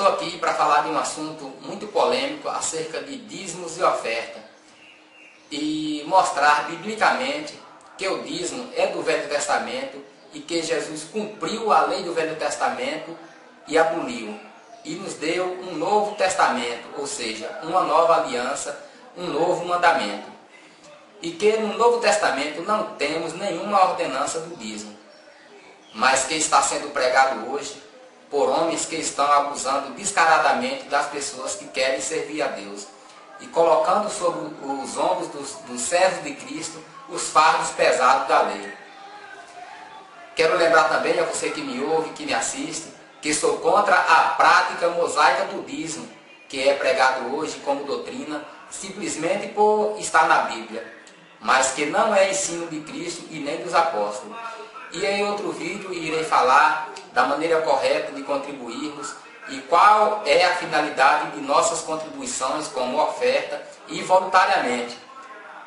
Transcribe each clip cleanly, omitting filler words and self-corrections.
Estou aqui para falar de um assunto muito polêmico acerca de dízimos e oferta e mostrar biblicamente que o dízimo é do Velho Testamento e que Jesus cumpriu a lei do Velho Testamento e aboliu e nos deu um novo testamento, ou seja, uma nova aliança, um novo mandamento. E que no Novo Testamento não temos nenhuma ordenança do dízimo, mas que está sendo pregado hoje por homens que estão abusando descaradamente das pessoas que querem servir a Deus e colocando sobre os ombros dos servos de Cristo os fardos pesados da lei. Quero lembrar também a você que me ouve, que me assiste, que sou contra a prática mosaica do dízimo, que é pregado hoje como doutrina, simplesmente por estar na Bíblia, mas que não é ensino de Cristo e nem dos apóstolos. E em outro vídeo irei falar da maneira correta de contribuirmos e qual é a finalidade de nossas contribuições como oferta e voluntariamente,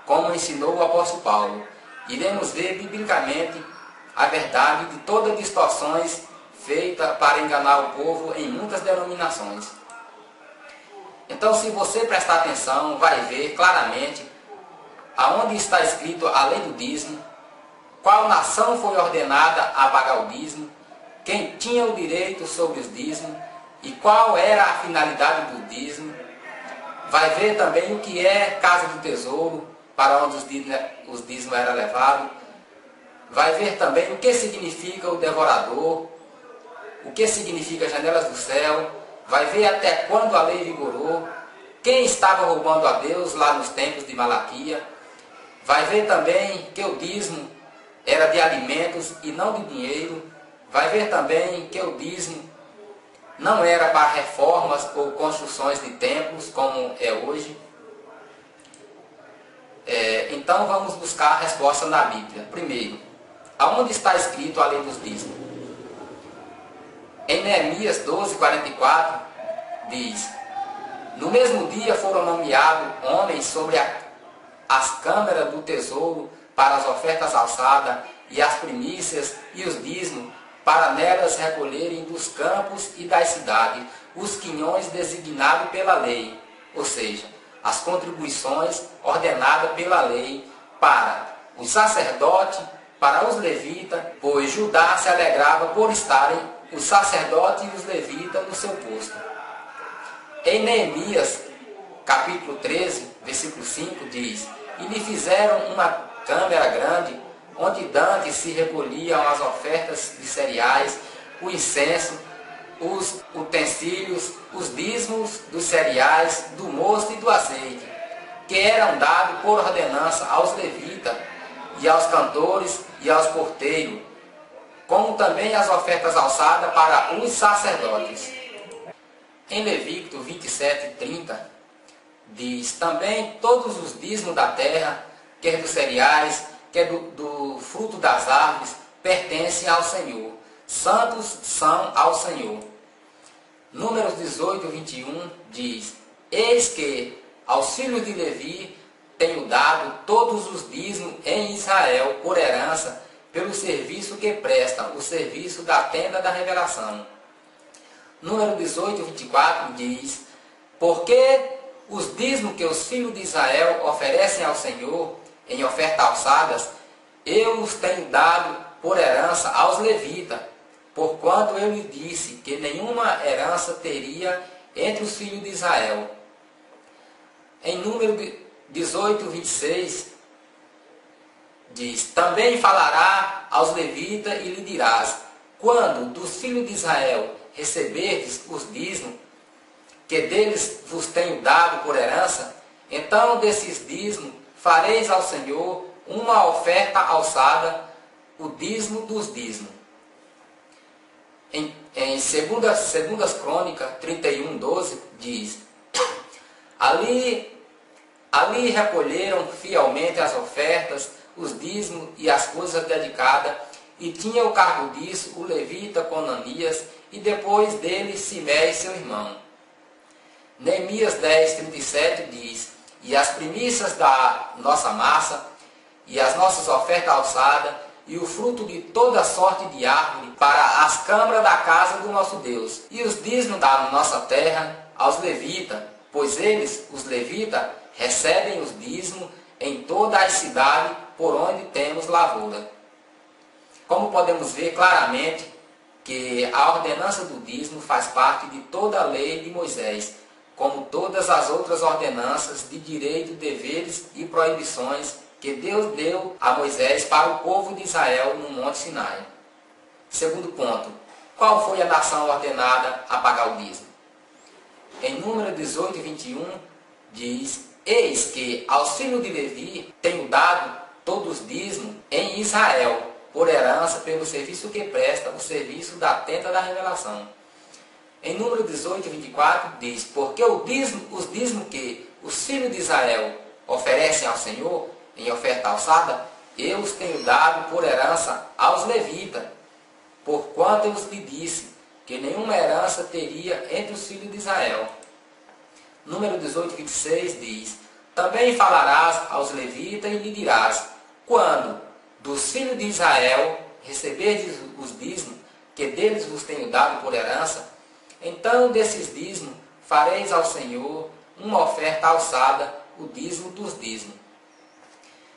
como ensinou o apóstolo Paulo. Iremos ver biblicamente a verdade de todas as distorções feitas para enganar o povo em muitas denominações. Então, se você prestar atenção, vai ver claramente aonde está escrito a lei do dízimo, qual nação foi ordenada a pagar o dízimo, quem tinha o direito sobre os dízimos e qual era a finalidade do dízimo. Vai ver também o que é casa do tesouro, para onde os dízimos eram levados. Vai ver também o que significa o devorador, o que significa janelas do céu. Vai ver até quando a lei vigorou, quem estava roubando a Deus lá nos tempos de Malaquia. Vai ver também que o dízimo era de alimentos e não de dinheiro. Vai ver também que o dízimo não era para reformas ou construções de templos, como é hoje. Então vamos buscar a resposta na Bíblia. Primeiro, aonde está escrito a lei dos dízimos? Em Neemias 12:44 diz: no mesmo dia foram nomeados homens sobre as câmaras do tesouro para as ofertas alçadas e as primícias e os dízimos, para nelas recolherem dos campos e das cidades os quinhões designados pela lei, ou seja, as contribuições ordenadas pela lei para os sacerdotes, para os levitas, pois Judá se alegrava por estarem os sacerdotes e os levitas no seu posto. Em Neemias, capítulo 13, versículo 5, diz: e lhe fizeram uma câmara grande, onde dantes se recolhiam as ofertas de cereais, o incenso, os utensílios, os dízimos dos cereais, do mosto e do azeite, que eram dados por ordenança aos levitas e aos cantores e aos porteiros, como também as ofertas alçadas para os sacerdotes. Em Levítico 27:30 diz: também todos os dízimos da terra, quer dos cereais, quer do fruto das árvores, pertencem ao Senhor. Santos são ao Senhor. Números 18:21 diz: eis que aos filhos de Levi tenho dado todos os dízimos em Israel por herança, pelo serviço que prestam, o serviço da tenda da revelação. Número 18:24 diz: porque os dízimos que os filhos de Israel oferecem ao Senhor em ofertas alçadas, eu os tenho dado por herança aos levitas, porquanto eu lhe disse que nenhuma herança teria entre os filhos de Israel. Em número 18:26 diz: também falará aos levitas e lhe dirás: quando dos filhos de Israel receberdes os dízimos, que deles vos tenho dado por herança, então desses dízimos fareis ao Senhor uma oferta alçada, o dízimo dos dízimos. Em 2 Crônicas 31:12 diz: ali recolheram fielmente as ofertas, os dízimos e as coisas dedicadas, e tinha o cargo disso o levita Conanias, e depois dele Simei, seu irmão. Neemias 10:37 diz: e as primícias da nossa massa, e as nossas ofertas alçadas, e o fruto de toda sorte de árvore para as câmaras da casa do nosso Deus, e os dízimos da nossa terra aos levitas, pois eles, os levitas, recebem os dízimos em toda a cidade por onde temos lavoura. Como podemos ver claramente que a ordenança do dízimo faz parte de toda a lei de Moisés, como todas as outras ordenanças de direito, deveres e proibições que Deus deu a Moisés para o povo de Israel no Monte Sinai. Segundo ponto, qual foi a nação ordenada a pagar o dízimo? Em Número 18, 21, diz: eis que aos filhos de Levi tenho dado todos os dízimos em Israel, por herança pelo serviço que presta, o serviço da tenda da revelação. Em Número 18, 24, diz: porque os dízimos que os filhos de Israel oferecem ao Senhor em oferta alçada, eu os tenho dado por herança aos levitas, porquanto eu os lhe disse que nenhuma herança teria entre os filhos de Israel. Número 18, 26 diz: também falarás aos levitas e lhe dirás: quando dos filhos de Israel receberdes os dízimos, que deles vos tenho dado por herança, então desses dízimos fareis ao Senhor uma oferta alçada, o dízimo dos dízimos.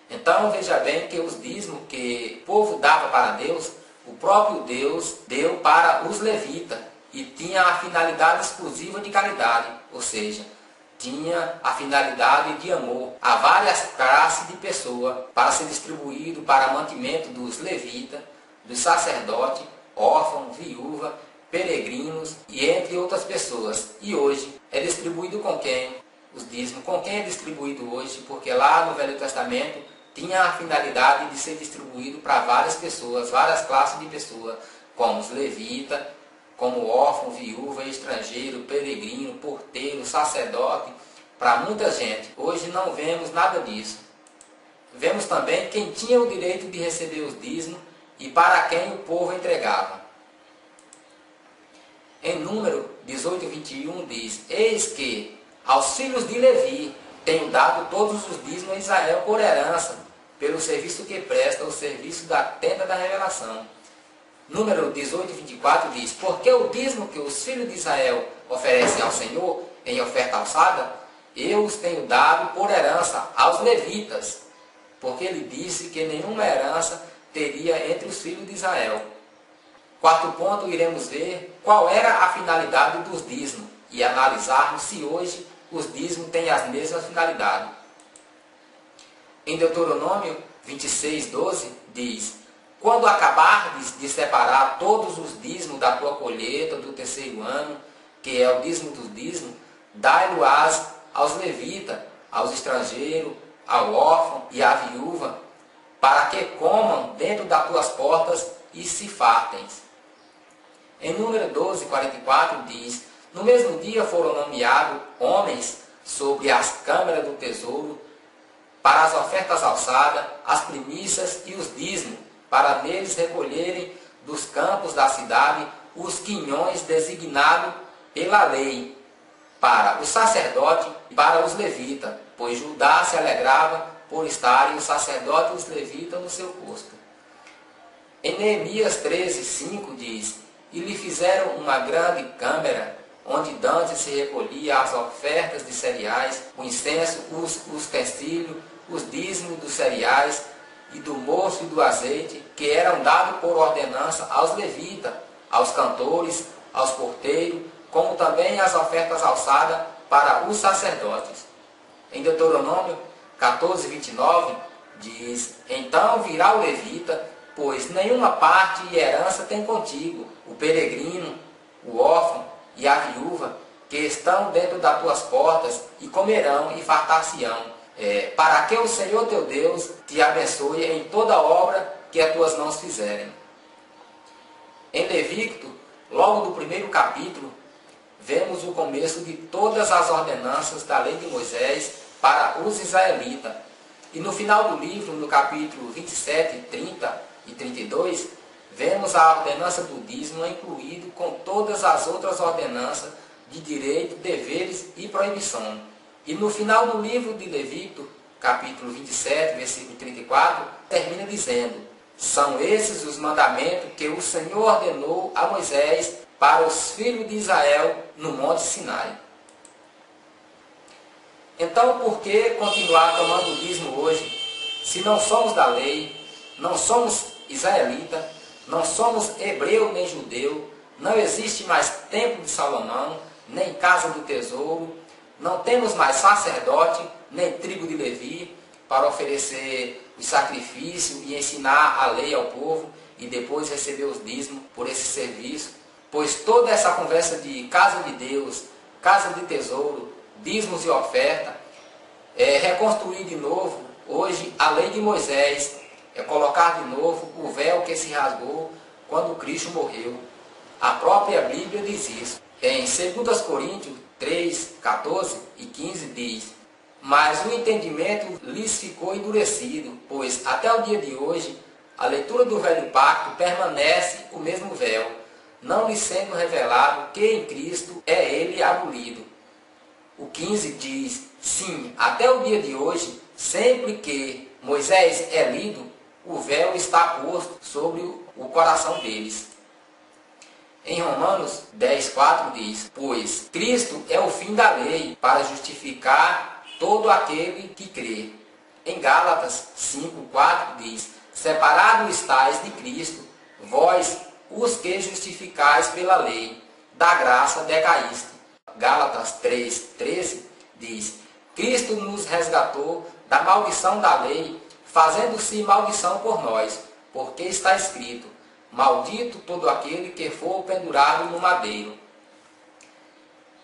Então veja bem que os dízimos que o povo dava para Deus, o próprio Deus deu para os levitas, e tinha a finalidade exclusiva de caridade, ou seja, tinha a finalidade de amor a várias classes de pessoas, para ser distribuído para mantimento dos levitas, dos sacerdotes, órfãos, viúvas, peregrinos e entre outras pessoas. E hoje é distribuído com quem? Os dízimos. Com quem é distribuído hoje? Porque lá no Velho Testamento tinha a finalidade de ser distribuído para várias pessoas, várias classes de pessoas, como os levitas, como órfão, viúva, estrangeiro, peregrino, porteiro, sacerdote, para muita gente. Hoje não vemos nada disso. Vemos também quem tinha o direito de receber os dízimos e para quem o povo entregava. Em Número 18, 21 diz: eis que aos filhos de Levi tenho dado todos os dízimos a Israel por herança, pelo serviço que presta, o serviço da tenda da revelação. Número 18, 24 diz: porque o dízimo que os filhos de Israel oferecem ao Senhor em oferta alçada, eu os tenho dado por herança aos levitas, porque ele disse que nenhuma herança teria entre os filhos de Israel. Quarto ponto, iremos ver qual era a finalidade dos dízimos e analisarmos se hoje os dízimos têm as mesmas finalidades. Em Deuteronômio 26, 12 diz: quando acabardes de separar todos os dízimos da tua colheita do terceiro ano, que é o dízimo dos dízimos, dai-lo-ás aos levitas, aos estrangeiros, ao órfão e à viúva, para que comam dentro das tuas portas e se fartem. Em Número 12, 44 diz: no mesmo dia foram nomeados homens sobre as câmaras do tesouro, para as ofertas alçadas, as primícias e os dízimos, para neles recolherem dos campos da cidade os quinhões designados pela lei, para o sacerdote e para os levitas, pois Judá se alegrava por estarem os sacerdotes e os levitas no seu posto. Em Neemias 13, 5 diz: e lhe fizeram uma grande câmara, onde dantes se recolhia as ofertas de cereais, o incenso, os utensílios, os dízimos dos cereais, e do moço e do azeite, que eram dados por ordenança aos levitas, aos cantores, aos porteiros, como também as ofertas alçadas para os sacerdotes. Em Deuteronômio 14, 29, diz: então virá o levita, pois nenhuma parte e herança tem contigo, o peregrino, o órfão e a viúva, que estão dentro das tuas portas, e comerão e fartar-se-ão, para que o Senhor teu Deus te abençoe em toda obra que as tuas mãos fizerem. Em Levítico, logo do primeiro capítulo, vemos o começo de todas as ordenanças da lei de Moisés para os israelitas. E no final do livro, no capítulo 27, 30 e 32, vemos a ordenança do dízimo incluído com todas as outras ordenanças de direito, deveres e proibição. E no final do livro de Levítico, capítulo 27, versículo 34, termina dizendo: São esses os mandamentos que o Senhor ordenou a Moisés para os filhos de Israel no Monte Sinai. Então, por que continuar tomando o dízimo hoje, se não somos da lei, não somos israelita, não somos hebreu nem judeu, não existe mais templo de Salomão, nem casa do tesouro, não temos mais sacerdote, nem tribo de Levi, para oferecer o sacrifício e ensinar a lei ao povo e depois receber os dízimos por esse serviço? Pois toda essa conversa de casa de Deus, casa de tesouro, dízimos e oferta, é reconstruir de novo, hoje, a lei de Moisés, é colocar de novo o véu que se rasgou quando Cristo morreu. A própria Bíblia diz isso. Em 2 Coríntios 3, 14 e 15 diz: mas o entendimento lhes ficou endurecido, pois até o dia de hoje a leitura do velho pacto permanece o mesmo véu, não lhe sendo revelado que em Cristo é ele abolido. O 15 diz: sim, até o dia de hoje, sempre que Moisés é lido, o véu está posto sobre o coração deles. Em Romanos 10, 4 diz: pois Cristo é o fim da lei para justificar todo aquele que crê. Em Gálatas 5, 4 diz: separado estáis de Cristo, vós os que justificais pela lei, da graça decaíste. Gálatas 3, 13 diz: Cristo nos resgatou da maldição da lei, fazendo-se maldição por nós, porque está escrito: maldito todo aquele que for pendurado no madeiro.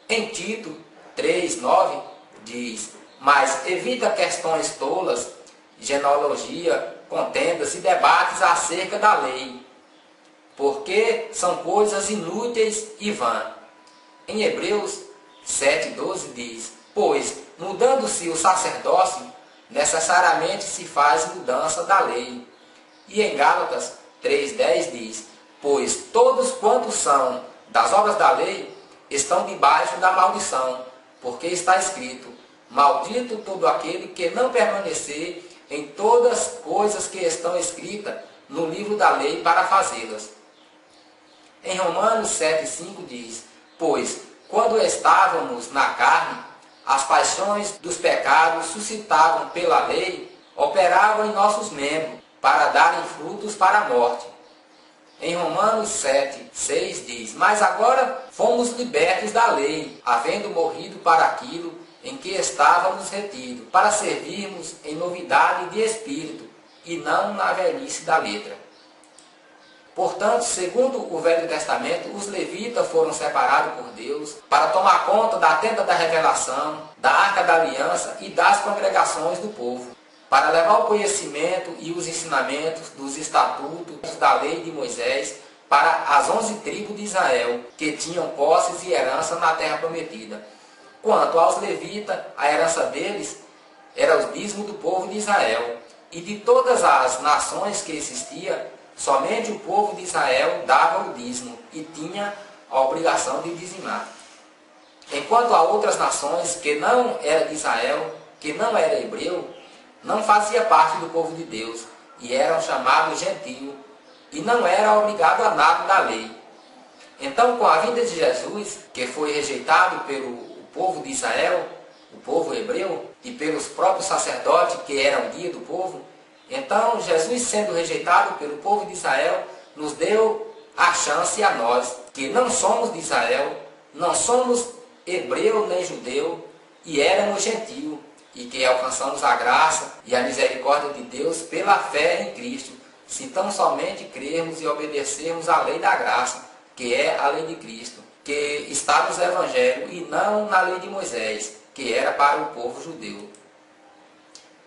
Em Tito 3, 9 diz: mas evita questões tolas, genealogia, contendas e debates acerca da lei, porque são coisas inúteis e vãs. Em Hebreus 7,12 diz: pois, mudando-se o sacerdócio, necessariamente se faz mudança da lei. E em Gálatas 3,10 diz: pois todos quantos são das obras da lei estão debaixo da maldição, porque está escrito: maldito todo aquele que não permanecer em todas as coisas que estão escritas no livro da lei para fazê-las. Em Romanos 7,5 diz: pois, quando estávamos na carne, as paixões dos pecados suscitavam pela lei, operavam em nossos membros, para darem frutos para a morte. Em Romanos 7, 6 diz: mas agora fomos libertos da lei, havendo morrido para aquilo em que estávamos retidos, para servirmos em novidade de espírito, e não na velhice da letra. Portanto, segundo o Velho Testamento, os levitas foram separados por Deus para tomar conta da tenda da revelação, da arca da aliança e das congregações do povo, para levar o conhecimento e os ensinamentos dos estatutos da lei de Moisés para as 11 tribos de Israel, que tinham posses e herança na terra prometida. Quanto aos levitas, a herança deles era os dízimos do povo de Israel, e de todas as nações que existiam, somente o povo de Israel dava o dízimo e tinha a obrigação de dizimar. Enquanto a outras nações que não era de Israel, que não era hebreu, não fazia parte do povo de Deus e eram chamados gentios e não era obrigado a nada da lei. Então, com a vinda de Jesus, que foi rejeitado pelo povo de Israel, o povo hebreu, e pelos próprios sacerdotes que eram guia do povo, então Jesus, sendo rejeitado pelo povo de Israel, nos deu a chance a nós, que não somos de Israel, não somos hebreu nem judeu, e éramos gentios, e que alcançamos a graça e a misericórdia de Deus pela fé em Cristo, se tão somente crermos e obedecermos à lei da graça, que é a lei de Cristo, que está nos evangelhos e não na lei de Moisés, que era para o povo judeu.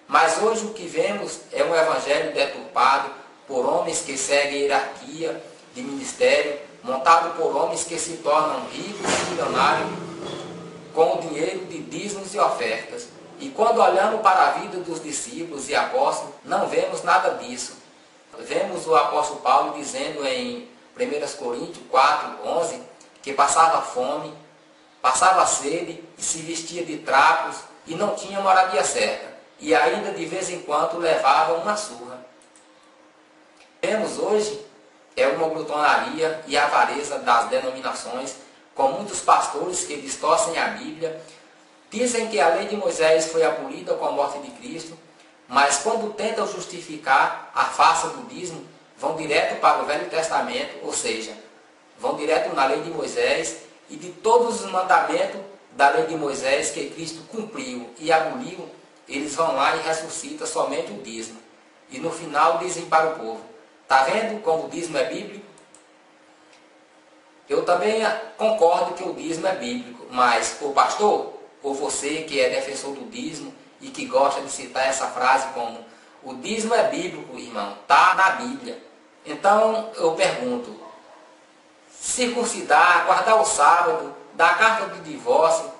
Mas hoje o que vemos é um evangelho deturpado por homens que seguem hierarquia de ministério, montado por homens que se tornam ricos e milionários com o dinheiro de dízimos e ofertas. E quando olhamos para a vida dos discípulos e apóstolos, não vemos nada disso. Vemos o apóstolo Paulo dizendo em 1 Coríntios 4, 11, que passava fome, passava sede e se vestia de trapos e não tinha moradia certa. E ainda de vez em quando levava uma surra. Temos hoje uma glutonaria e avareza das denominações, com muitos pastores que distorcem a Bíblia, dizem que a lei de Moisés foi abolida com a morte de Cristo, mas quando tentam justificar a farsa do dízimo, vão direto para o Velho Testamento, ou seja, vão direto na lei de Moisés e de todos os mandamentos da lei de Moisés que Cristo cumpriu e aboliu, eles vão lá e ressuscitam somente o dízimo. E no final dizem para o povo: está vendo como o dízimo é bíblico? Eu também concordo que o dízimo é bíblico, mas o pastor, ou você que é defensor do dízimo e que gosta de citar essa frase como o dízimo é bíblico, irmão, está na Bíblia. Então eu pergunto, circuncidar, guardar o sábado, dar carta de divórcio,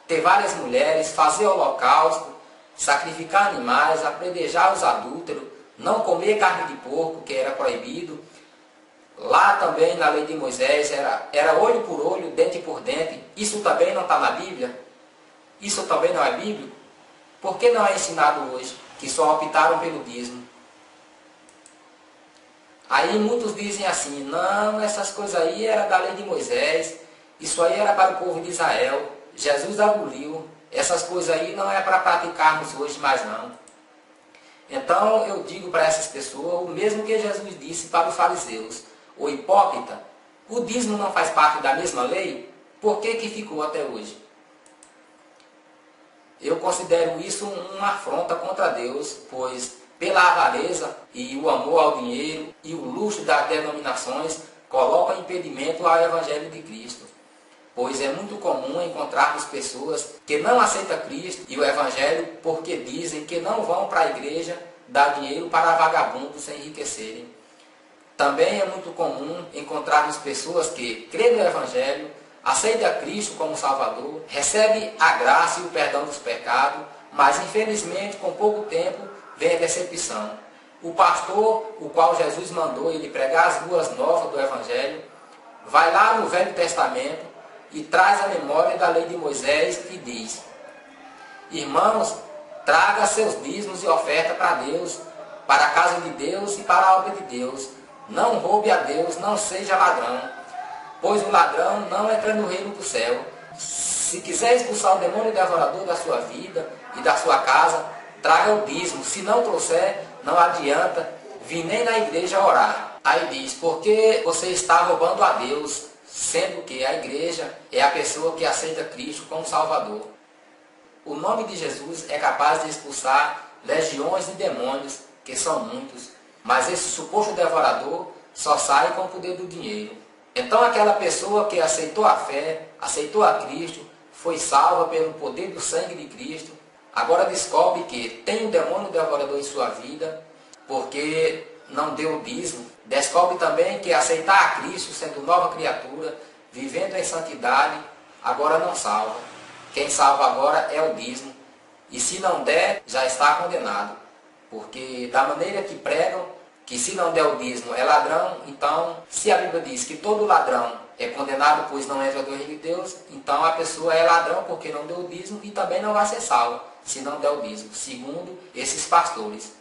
ter várias mulheres, fazer holocausto, sacrificar animais, apredejar os adúlteros, não comer carne de porco, que era proibido. Lá também na lei de Moisés era olho por olho, dente por dente. Isso também não está na Bíblia? Isso também não é bíblico? Por que não é ensinado hoje, que só optaram pelo dízimo? Aí muitos dizem assim: não, essas coisas aí era da lei de Moisés, isso aí era para o povo de Israel, Jesus aboliu, essas coisas aí não é para praticarmos hoje mais não. Então eu digo para essas pessoas o mesmo que Jesus disse para os fariseus: o hipócrita, o dízimo não faz parte da mesma lei? Por que ficou até hoje? Eu considero isso uma afronta contra Deus, pois pela avareza e o amor ao dinheiro e o luxo das denominações colocam impedimento ao Evangelho de Cristo. Pois é muito comum encontrarmos pessoas que não aceitam Cristo e o Evangelho porque dizem que não vão para a igreja dar dinheiro para vagabundos se enriquecerem. Também é muito comum encontrarmos pessoas que creem no Evangelho, aceitam Cristo como Salvador, recebem a graça e o perdão dos pecados, mas infelizmente com pouco tempo vem a decepção. O pastor, o qual Jesus mandou ele pregar as boas novas do Evangelho, vai lá no Velho Testamento e traz a memória da lei de Moisés e diz: irmãos, traga seus dízimos e oferta para Deus, para a casa de Deus e para a obra de Deus. Não roube a Deus, não seja ladrão, pois o ladrão não entra no reino do céu. Se quiser expulsar o demônio devorador da sua vida e da sua casa, traga o dízimo. Se não trouxer, não adianta vir nem na igreja orar. Aí diz: porque você está roubando a Deus, sendo que a igreja é a pessoa que aceita Cristo como Salvador. O nome de Jesus é capaz de expulsar legiões de demônios, que são muitos, mas esse suposto devorador só sai com o poder do dinheiro. Então aquela pessoa que aceitou a fé, aceitou a Cristo, foi salva pelo poder do sangue de Cristo, agora descobre que tem um demônio devorador em sua vida, porque não deu o dízimo. Descobre também que aceitar a Cristo, sendo nova criatura, vivendo em santidade, agora não salva. Quem salva agora é o dízimo. E se não der, já está condenado. Porque da maneira que pregam, que se não der o dízimo é ladrão, então, se a Bíblia diz que todo ladrão é condenado, pois não entra do reino de Deus, então a pessoa é ladrão porque não deu o dízimo e também não vai ser salva, se não der o dízimo, segundo esses pastores.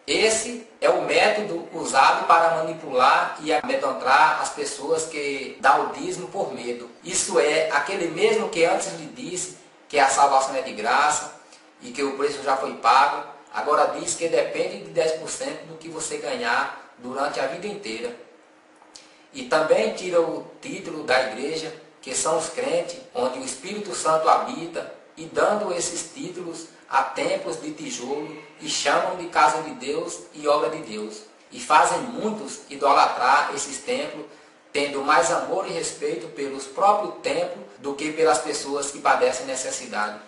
Esse é o método usado para manipular e amedrontar as pessoas que dão o dízimo por medo. Isso é aquele mesmo que antes lhe disse que a salvação é de graça e que o preço já foi pago, agora diz que depende de 10% do que você ganhar durante a vida inteira. E também tira o título da igreja, que são os crentes, onde o Espírito Santo habita, e dando esses títulos a templos de tijolo, e chamam de casa de Deus e obra de Deus. E fazem muitos idolatrar esses templos, tendo mais amor e respeito pelos próprios templos do que pelas pessoas que padecem necessidade.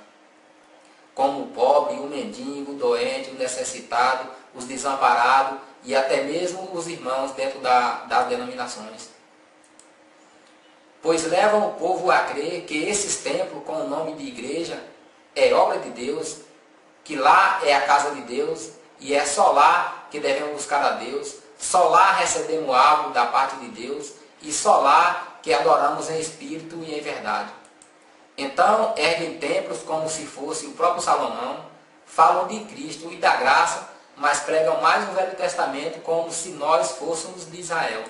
Como o pobre, o mendigo, o doente, o necessitado, os desamparados e até mesmo os irmãos dentro das denominações. Pois levam o povo a crer que esses templos com o nome de igreja é obra de Deus, que lá é a casa de Deus e é só lá que devemos buscar a Deus, só lá recebemos algo da parte de Deus e só lá que adoramos em espírito e em verdade. Então erguem templos como se fosse o próprio Salomão, falam de Cristo e da graça, mas pregam mais o Velho Testamento como se nós fôssemos de Israel.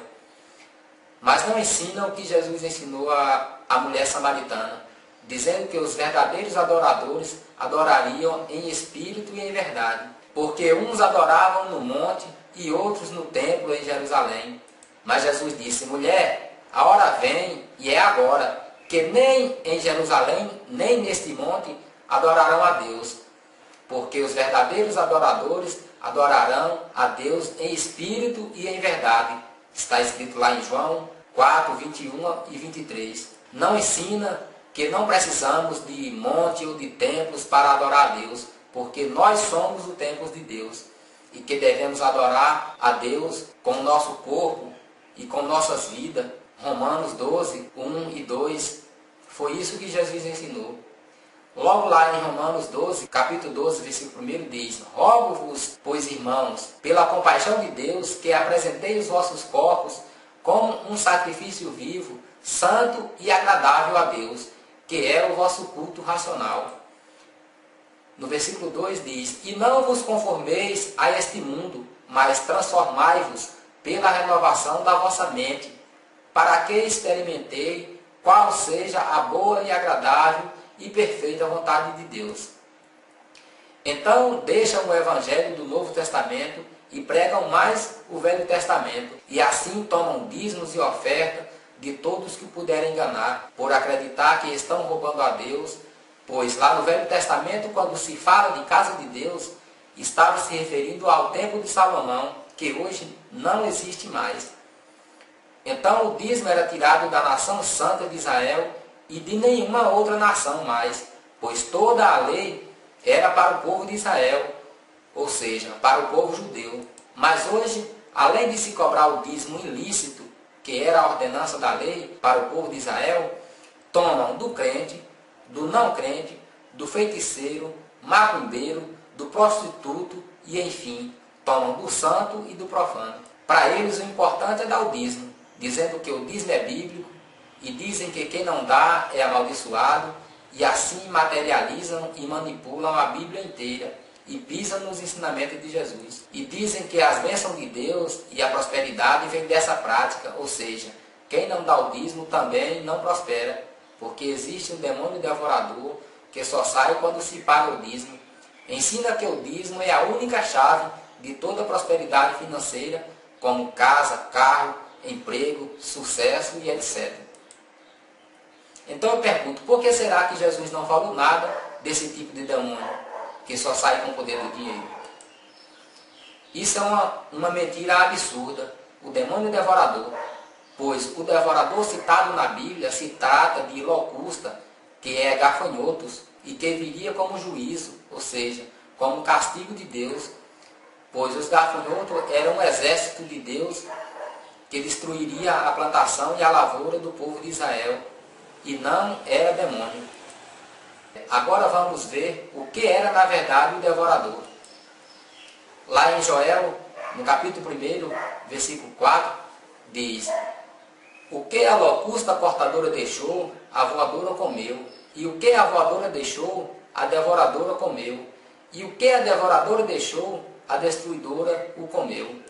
Mas não ensinam o que Jesus ensinou à mulher samaritana, dizendo que os verdadeiros adoradores adorariam em espírito e em verdade, porque uns adoravam no monte e outros no templo em Jerusalém. Mas Jesus disse: mulher, a hora vem, e é agora, que nem em Jerusalém, nem neste monte adorarão a Deus, porque os verdadeiros adoradores adorarão a Deus em espírito e em verdade. Está escrito lá em João 4, 21 e 23. Não ensina que não precisamos de monte ou de templos para adorar a Deus, porque nós somos o templo de Deus, e que devemos adorar a Deus com o nosso corpo e com nossas vidas. Romanos 12, 1 e 2. Foi isso que Jesus ensinou. Logo lá em Romanos 12, capítulo 12, versículo 1 diz: rogo-vos, pois irmãos, pela compaixão de Deus, que apresentei os vossos corpos como um sacrifício vivo, santo e agradável a Deus, que é o vosso culto racional. No versículo 2 diz: e não vos conformeis a este mundo, mas transformai-vos pela renovação da vossa mente, para que experimentei qual seja a boa e agradável e perfeita vontade de Deus. Então deixam o Evangelho do Novo Testamento e pregam mais o Velho Testamento, e assim tomam dízimos e oferta de todos que puderem enganar, por acreditar que estão roubando a Deus, pois lá no Velho Testamento, quando se fala de casa de Deus, estava se referindo ao Templo de Salomão, que hoje não existe mais. Então o dízimo era tirado da nação santa de Israel e de nenhuma outra nação mais, pois toda a lei era para o povo de Israel, ou seja, para o povo judeu. Mas hoje, além de se cobrar o dízimo ilícito, que era a ordenança da lei para o povo de Israel, tomam do crente, do não crente, do feiticeiro, macumbeiro, do prostituto e, enfim, tomam do santo e do profano. Para eles o importante é dar o dízimo, dizendo que o dízimo é bíblico, e dizem que quem não dá é amaldiçoado, e assim materializam e manipulam a Bíblia inteira, e pisam nos ensinamentos de Jesus. E dizem que as bênçãos de Deus e a prosperidade vêm dessa prática, ou seja, quem não dá o dízimo também não prospera, porque existe um demônio devorador que só sai quando se paga o dízimo. Ensina que o dízimo é a única chave de toda a prosperidade financeira, como casa, carro, emprego, sucesso e etc. Então eu pergunto, por que será que Jesus não falou nada desse tipo de demônio, que só sai com o poder do dinheiro? Isso é uma mentira absurda, o demônio devorador, pois o devorador citado na Bíblia se trata de locusta, que é gafanhotos, e que viria como juízo, ou seja, como castigo de Deus, pois os gafanhotos eram um exército de Deus que destruiria a plantação e a lavoura do povo de Israel, e não era demônio. Agora vamos ver o que era na verdade o devorador. Lá em Joel, no capítulo 1, versículo 4, diz: o que a locusta cortadora deixou, a voadora comeu, e o que a voadora deixou, a devoradora comeu, e o que a devoradora deixou, a destruidora o comeu.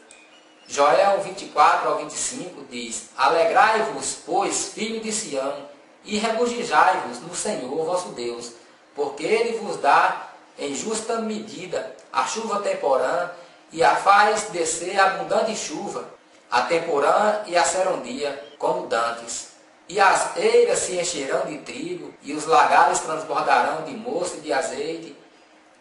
Joel 24 ao 25 diz: alegrai-vos, pois, filho de Sião, e regozijai-vos no Senhor vosso Deus, porque Ele vos dá em justa medida a chuva temporã, e a faz descer abundante chuva, a temporã e a serondia, como dantes. E as eiras se encherão de trigo, e os lagares transbordarão de mosto e de azeite,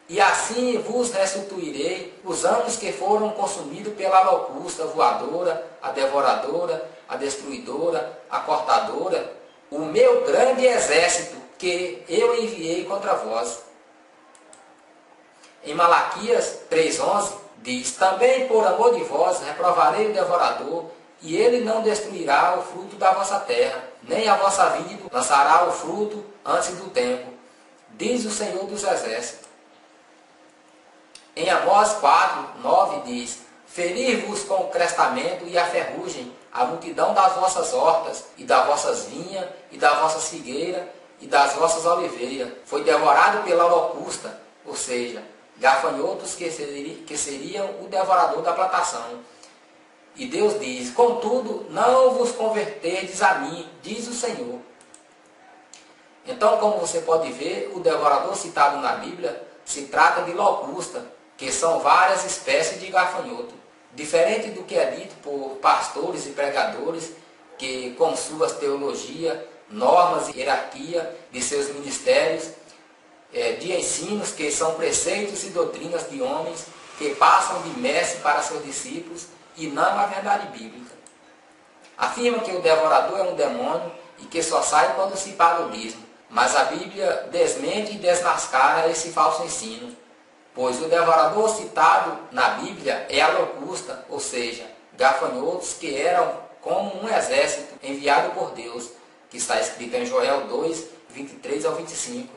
e assim vos restituirei os anos que foram consumidos pela locusta, voadora, a devoradora, a destruidora, a cortadora, o meu grande exército que eu enviei contra vós. Em Malaquias 3,11 diz: também por amor de vós reprovarei o devorador, e ele não destruirá o fruto da vossa terra, nem a vossa vinha lançará o fruto antes do tempo, diz o Senhor dos Exércitos. Em Amós 4:9 diz: ferir-vos com o crestamento e a ferrugem, a multidão das vossas hortas, e das vossas vinhas, e das vossas figueiras, e das vossas oliveiras. Foi devorado pela locusta, ou seja, gafanhotos que seriam o devorador da plantação. E Deus diz: contudo, não vos converterdes a mim, diz o Senhor. Então, como você pode ver, o devorador citado na Bíblia se trata de locusta, que são várias espécies de gafanhoto. Diferente do que é dito por pastores e pregadores, que com suas teologias, normas e hierarquia de seus ministérios, de ensinos que são preceitos e doutrinas de homens que passam de mestre para seus discípulos e não a verdade bíblica. Afirma que o devorador é um demônio e que só sai quando se paga o dízimo. Mas a Bíblia desmente e desmascara esse falso ensino, pois o devorador citado na Bíblia é a locusta, ou seja, gafanhotos que eram como um exército enviado por Deus, que está escrito em Joel 2, 23 ao 25,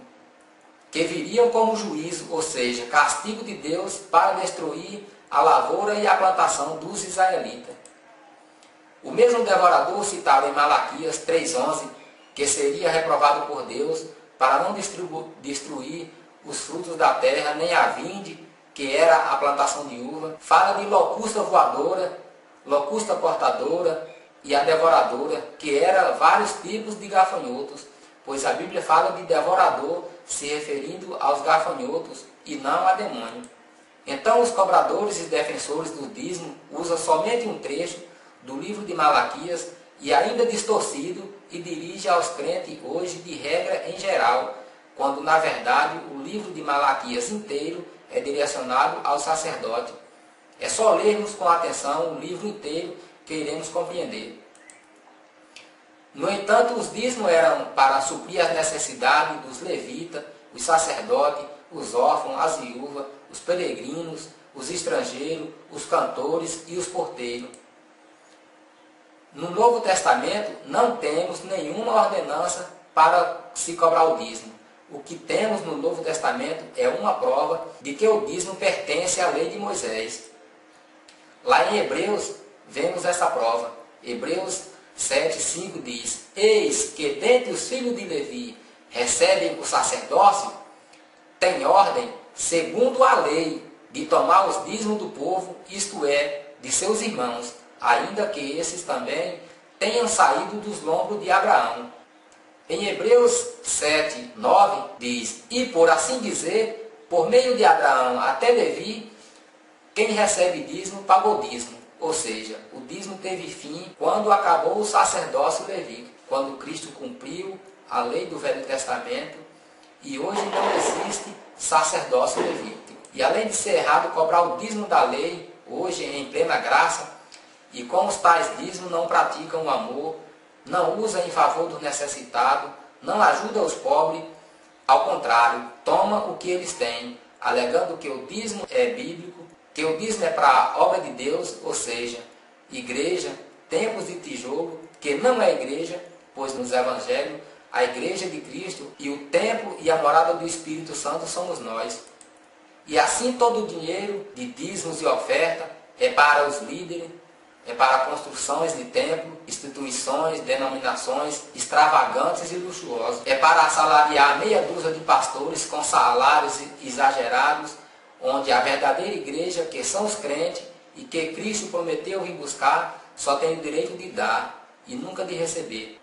que viriam como juízo, ou seja, castigo de Deus para destruir a lavoura e a plantação dos israelitas. O mesmo devorador citado em Malaquias 3,11, que seria reprovado por Deus para não destruir os frutos da terra, nem a vinde, que era a plantação de uva, fala de locusta voadora, locusta cortadora e a devoradora, que eram vários tipos de gafanhotos, pois a Bíblia fala de devorador se referindo aos gafanhotos e não a demônio. Então os cobradores e defensores do dízimo usam somente um trecho do livro de Malaquias e ainda distorcido e dirige aos crentes hoje de regra em geral, quando na verdade o livro de Malaquias inteiro é direcionado ao sacerdote. É só lermos com atenção o livro inteiro que iremos compreender. No entanto, os dízimos eram para suprir as necessidades dos levitas, os sacerdotes, os órfãos, as viúvas, os peregrinos, os estrangeiros, os cantores e os porteiros. No Novo Testamento não temos nenhuma ordenança para se cobrar o dízimo. O que temos no Novo Testamento é uma prova de que o dízimo pertence à lei de Moisés. Lá em Hebreus vemos essa prova. Hebreus 7,5 diz: eis que dentre os filhos de Levi recebem o sacerdócio, tem ordem, segundo a lei, de tomar os dízimos do povo, isto é, de seus irmãos, ainda que esses também tenham saído dos lombos de Abraão. Em Hebreus 7, 9 diz: e por assim dizer, por meio de Abraão até Levi, quem recebe dízimo pagou dízimo. Ou seja, o dízimo teve fim quando acabou o sacerdócio levítico, quando Cristo cumpriu a lei do Velho Testamento e hoje não existe sacerdócio levítico. E além de ser errado cobrar o dízimo da lei, hoje em plena graça, e com os tais dízimos não praticam o amor, não usam em favor do necessitado, não ajudam os pobres, ao contrário, tomam o que eles têm, alegando que o dízimo é bíblico, que o dízimo é para a obra de Deus, ou seja, igreja, templos de tijolo, que não é igreja, pois nos evangelhos a igreja de Cristo e o templo e a morada do Espírito Santo somos nós. E assim todo o dinheiro de dízimos e oferta é para os líderes, é para construções de templo, instituições, denominações extravagantes e luxuosas. É para assalariar meia dúzia de pastores com salários exagerados, onde a verdadeira igreja, que são os crentes e que Cristo prometeu vir buscar, só tem o direito de dar e nunca de receber.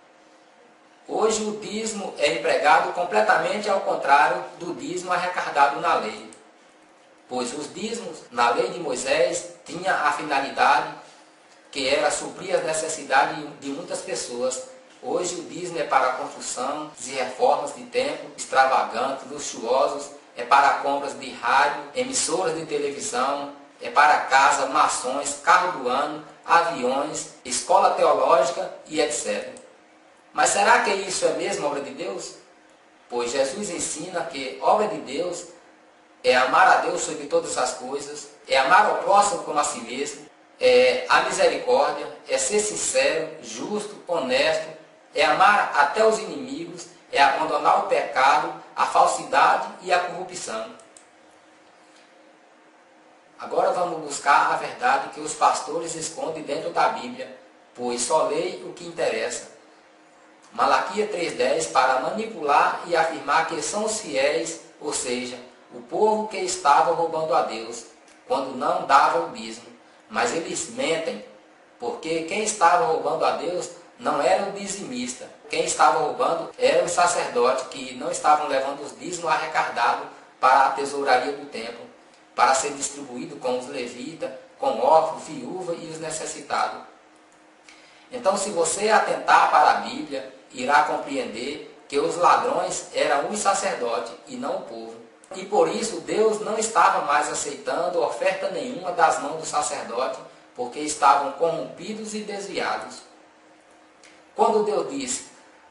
Hoje o dízimo é empregado completamente ao contrário do dízimo arrecadado na lei. Pois os dízimos, na lei de Moisés, tinham a finalidade que era suprir as necessidades de muitas pessoas. Hoje o dízimo é para a construção e reformas de templos extravagantes, luxuosos, é para compras de rádio, emissoras de televisão, é para casa, mações, carro do ano, aviões, escola teológica e etc. Mas será que isso é mesmo obra de Deus? Pois Jesus ensina que obra de Deus é amar a Deus sobre todas as coisas, é amar ao próximo como a si mesmo, é a misericórdia, é ser sincero, justo, honesto, é amar até os inimigos, é abandonar o pecado, a falsidade e a corrupção. Agora vamos buscar a verdade que os pastores escondem dentro da Bíblia, pois só leem o que interessa. Malaquias 3,10 para manipular e afirmar que são os fiéis, ou seja, o povo que estava roubando a Deus, quando não dava o dízimo. Mas eles mentem, porque quem estava roubando a Deus não era o dizimista. Quem estava roubando era o sacerdote, que não estavam levando os dízimos arrecadados para a tesouraria do templo, para ser distribuído com os levitas, com órfãos, viúvas e os necessitados. Então, se você atentar para a Bíblia, irá compreender que os ladrões eram os sacerdotes e não o povo. E por isso Deus não estava mais aceitando oferta nenhuma das mãos do sacerdote, porque estavam corrompidos e desviados. Quando Deus disse,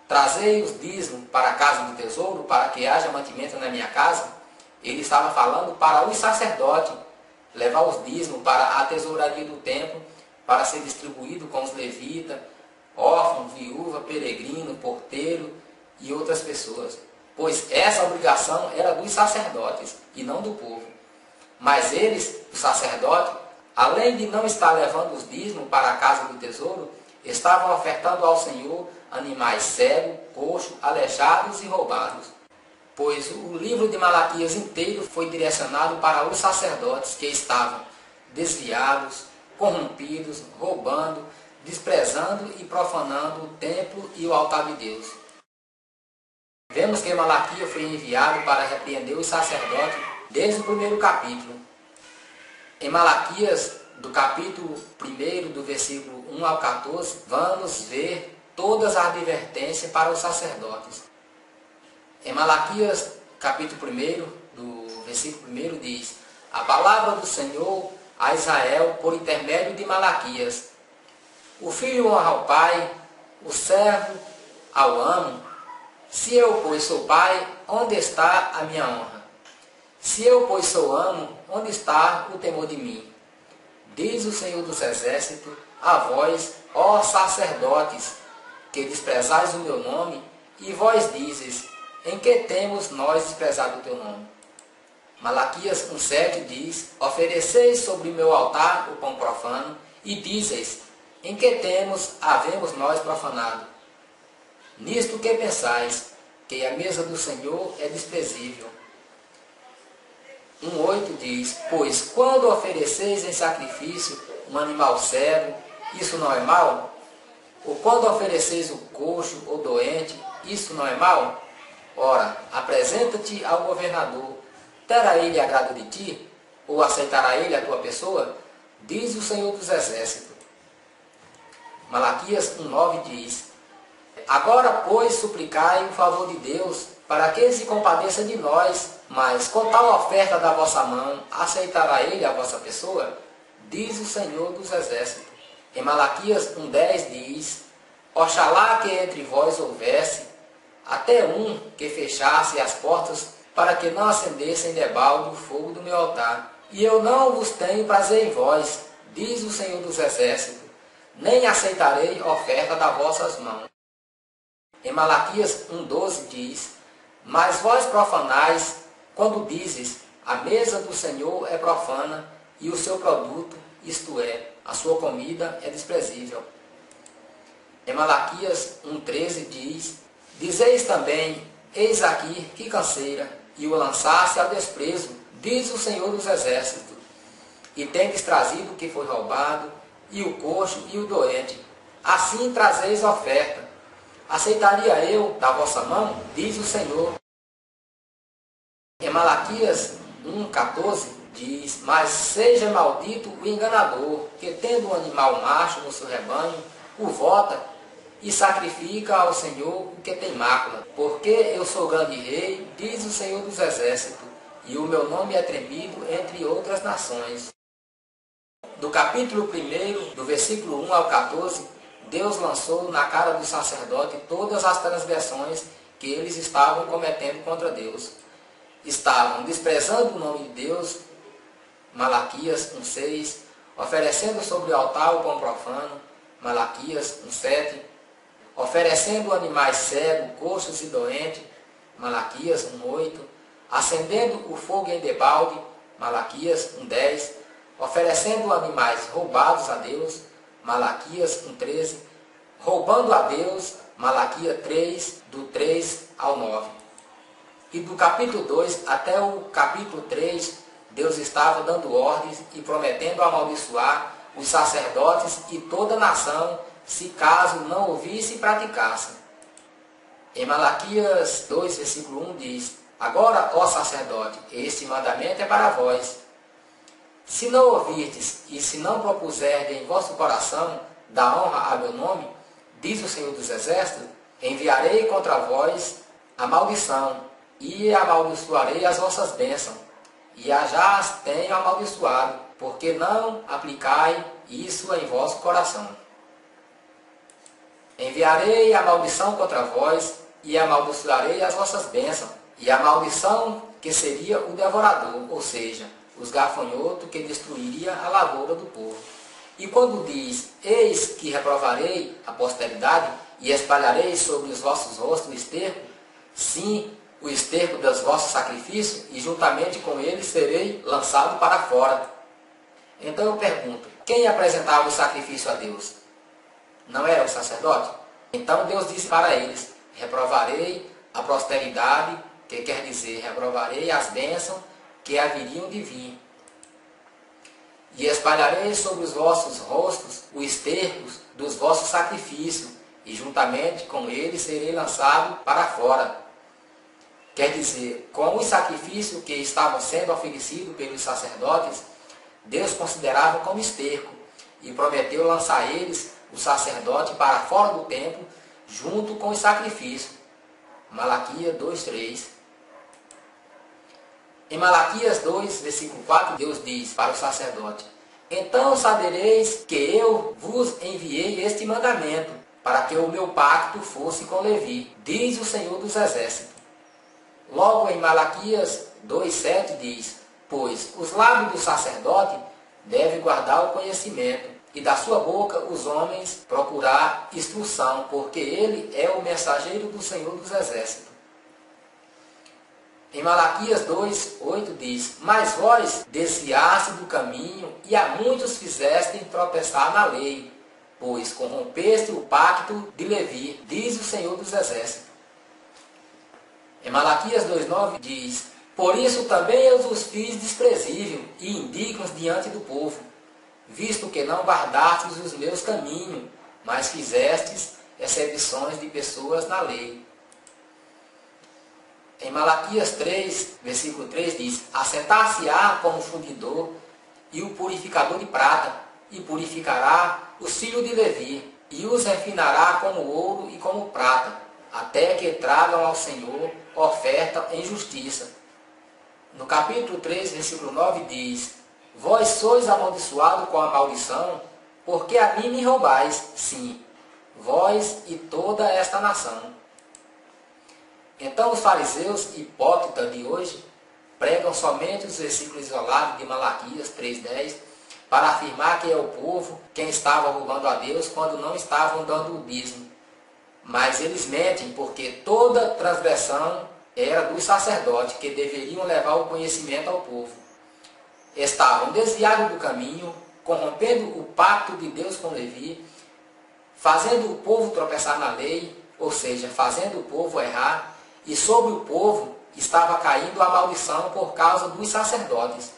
trazei os dízimos para a casa do tesouro, para que haja mantimento na minha casa, ele estava falando para os sacerdotes, levar os dízimos para a tesouraria do templo, para ser distribuído com os levitas, órfãos, viúva, peregrino, porteiro e outras pessoas. Pois essa obrigação era dos sacerdotes e não do povo. Mas eles, os sacerdotes, além de não estar levando os dízimos para a casa do tesouro, estavam ofertando ao Senhor animais cegos, coxos, aleijados e roubados. Pois o livro de Malaquias inteiro foi direcionado para os sacerdotes que estavam desviados, corrompidos, roubando, desprezando e profanando o templo e o altar de Deus. Vemos que Malaquias foi enviado para repreender os sacerdotes desde o primeiro capítulo. Em Malaquias, do capítulo 1, do versículo 1 ao 14, vamos ver todas as advertências para os sacerdotes. Em Malaquias, capítulo 1, do versículo 1, diz: a palavra do Senhor a Israel por intermédio de Malaquias. O filho honra ao pai, o servo ao amo. Se eu, pois, sou pai, onde está a minha honra? Se eu, pois, sou amo, onde está o temor de mim? Diz o Senhor dos Exércitos, a vós, ó sacerdotes, que desprezais o meu nome, e vós dizes, em que temos nós desprezado o teu nome? Malaquias 1,7 diz, ofereceis sobre meu altar o pão profano, e dizeis, em que havemos nós profanado? Nisto que pensais, que a mesa do Senhor é desprezível. 1,8 diz, pois quando ofereceis em sacrifício um animal cego, isso não é mal? Ou quando ofereceis o coxo ou doente, isso não é mal? Ora, apresenta-te ao governador, terá ele agrado de ti? Ou aceitará ele a tua pessoa? Diz o Senhor dos Exércitos. Malaquias 1,9 diz, agora, pois, suplicai o favor de Deus, para que ele se compadeça de nós, mas com tal oferta da vossa mão, aceitará ele a vossa pessoa? Diz o Senhor dos Exércitos. Em Malaquias 1,10 diz, oxalá que entre vós houvesse até um que fechasse as portas, para que não acendessem debalde o fogo do meu altar. E eu não vos tenho prazer em vós, diz o Senhor dos Exércitos, nem aceitarei oferta das vossas mãos. Em Malaquias 1,12 diz, mas vós profanais, quando dizes, a mesa do Senhor é profana, e o seu produto, isto é, a sua comida, é desprezível. Em Malaquias 1,13 diz, dizeis também, eis aqui que canseira, e o lançaste ao desprezo, diz o Senhor dos Exércitos, e tendes trazido o que foi roubado, e o coxo e o doente, assim trazeis oferta. Aceitaria eu da vossa mão? Diz o Senhor. Em Malaquias 1,14 diz, mas seja maldito o enganador, que tendo um animal macho no seu rebanho, o vota e sacrifica ao Senhor o que tem mácula. Porque eu sou grande rei, diz o Senhor dos Exércitos, e o meu nome é tremido entre outras nações. Do capítulo 1, do versículo 1 ao 14, Deus lançou na cara do sacerdote todas as transgressões que eles estavam cometendo contra Deus. Estavam desprezando o nome de Deus, Malaquias 1,6, oferecendo sobre o altar o pão profano, Malaquias 1,7, oferecendo animais cegos, coxos e doentes, Malaquias 1,8, acendendo o fogo em debalde, Malaquias 1,10, oferecendo animais roubados a Deus, Malaquias 1,13, roubando a Deus, Malaquias 3, do 3 ao 9. E do capítulo 2 até o capítulo 3, Deus estava dando ordens e prometendo amaldiçoar os sacerdotes e toda a nação, se caso não ouvisse e praticasse. Em Malaquias 2, versículo 1 diz: Agora, ó sacerdote, este mandamento é para vós. Se não ouvirdes e se não propuserdes em vosso coração dar honra a meu nome, diz o Senhor dos Exércitos, enviarei contra vós a maldição, e amaldiçoarei as vossas bênçãos, e já as tenho amaldiçoado, porque não aplicai isso em vosso coração. Enviarei a maldição contra vós, e amaldiçoarei as vossas bênçãos, e a maldição que seria o devorador, ou seja, os gafanhotos que destruiria a lavoura do povo. E quando diz, eis que reprovarei a posteridade, e espalharei sobre os vossos rostos o esterco, sim, o esterco dos vossos sacrifícios, e juntamente com ele serei lançado para fora. Então eu pergunto, quem apresentava o sacrifício a Deus? Não era o sacerdote? Então Deus disse para eles, reprovarei a posteridade, que quer dizer, reprovarei as bênçãos que haveriam de vir. E espalharei sobre os vossos rostos o esterco dos vossos sacrifícios, e juntamente com ele serei lançado para fora. Quer dizer, com os sacrifícios que estavam sendo oferecidos pelos sacerdotes, Deus considerava como esterco, e prometeu lançar eles, o sacerdote, para fora do templo, junto com os sacrifícios. Malaquias 2:3. Em Malaquias 2, versículo 4, Deus diz para o sacerdote, então sabereis que eu vos enviei este mandamento, para que o meu pacto fosse com Levi, diz o Senhor dos Exércitos. Logo em Malaquias 2:7 diz, pois os lábios do sacerdote devem guardar o conhecimento, e da sua boca os homens procurar instrução, porque ele é o mensageiro do Senhor dos Exércitos. Em Malaquias 2:8 diz, mas vós desviaste do caminho, e a muitos fizeste tropeçar na lei, pois corrompeste o pacto de Levi, diz o Senhor dos Exércitos. Em Malaquias 2:9 diz, por isso também eu os fiz desprezível e indignos diante do povo, visto que não guardastes os meus caminhos, mas fizestes exceções de pessoas na lei. Em Malaquias 3, versículo 3 diz, assentar-se-á como fundidor e o purificador de prata, e purificará os filhos de Levi, e os refinará como ouro e como prata, até que tragam ao Senhor oferta em justiça. No capítulo 3, versículo 9 diz, vós sois amaldiçoados com a maldição, porque a mim me roubais, sim, vós e toda esta nação. Então os fariseus hipócritas de hoje pregam somente os versículos isolados de Malaquias 3:10 para afirmar que é o povo quem estava roubando a Deus quando não estavam dando o dízimo. Mas eles mentem, porque toda transgressão era dos sacerdotes que deveriam levar o conhecimento ao povo. Estavam desviados do caminho, corrompendo o pacto de Deus com Levi, fazendo o povo tropeçar na lei, ou seja, fazendo o povo errar, e sobre o povo estava caindo a maldição por causa dos sacerdotes.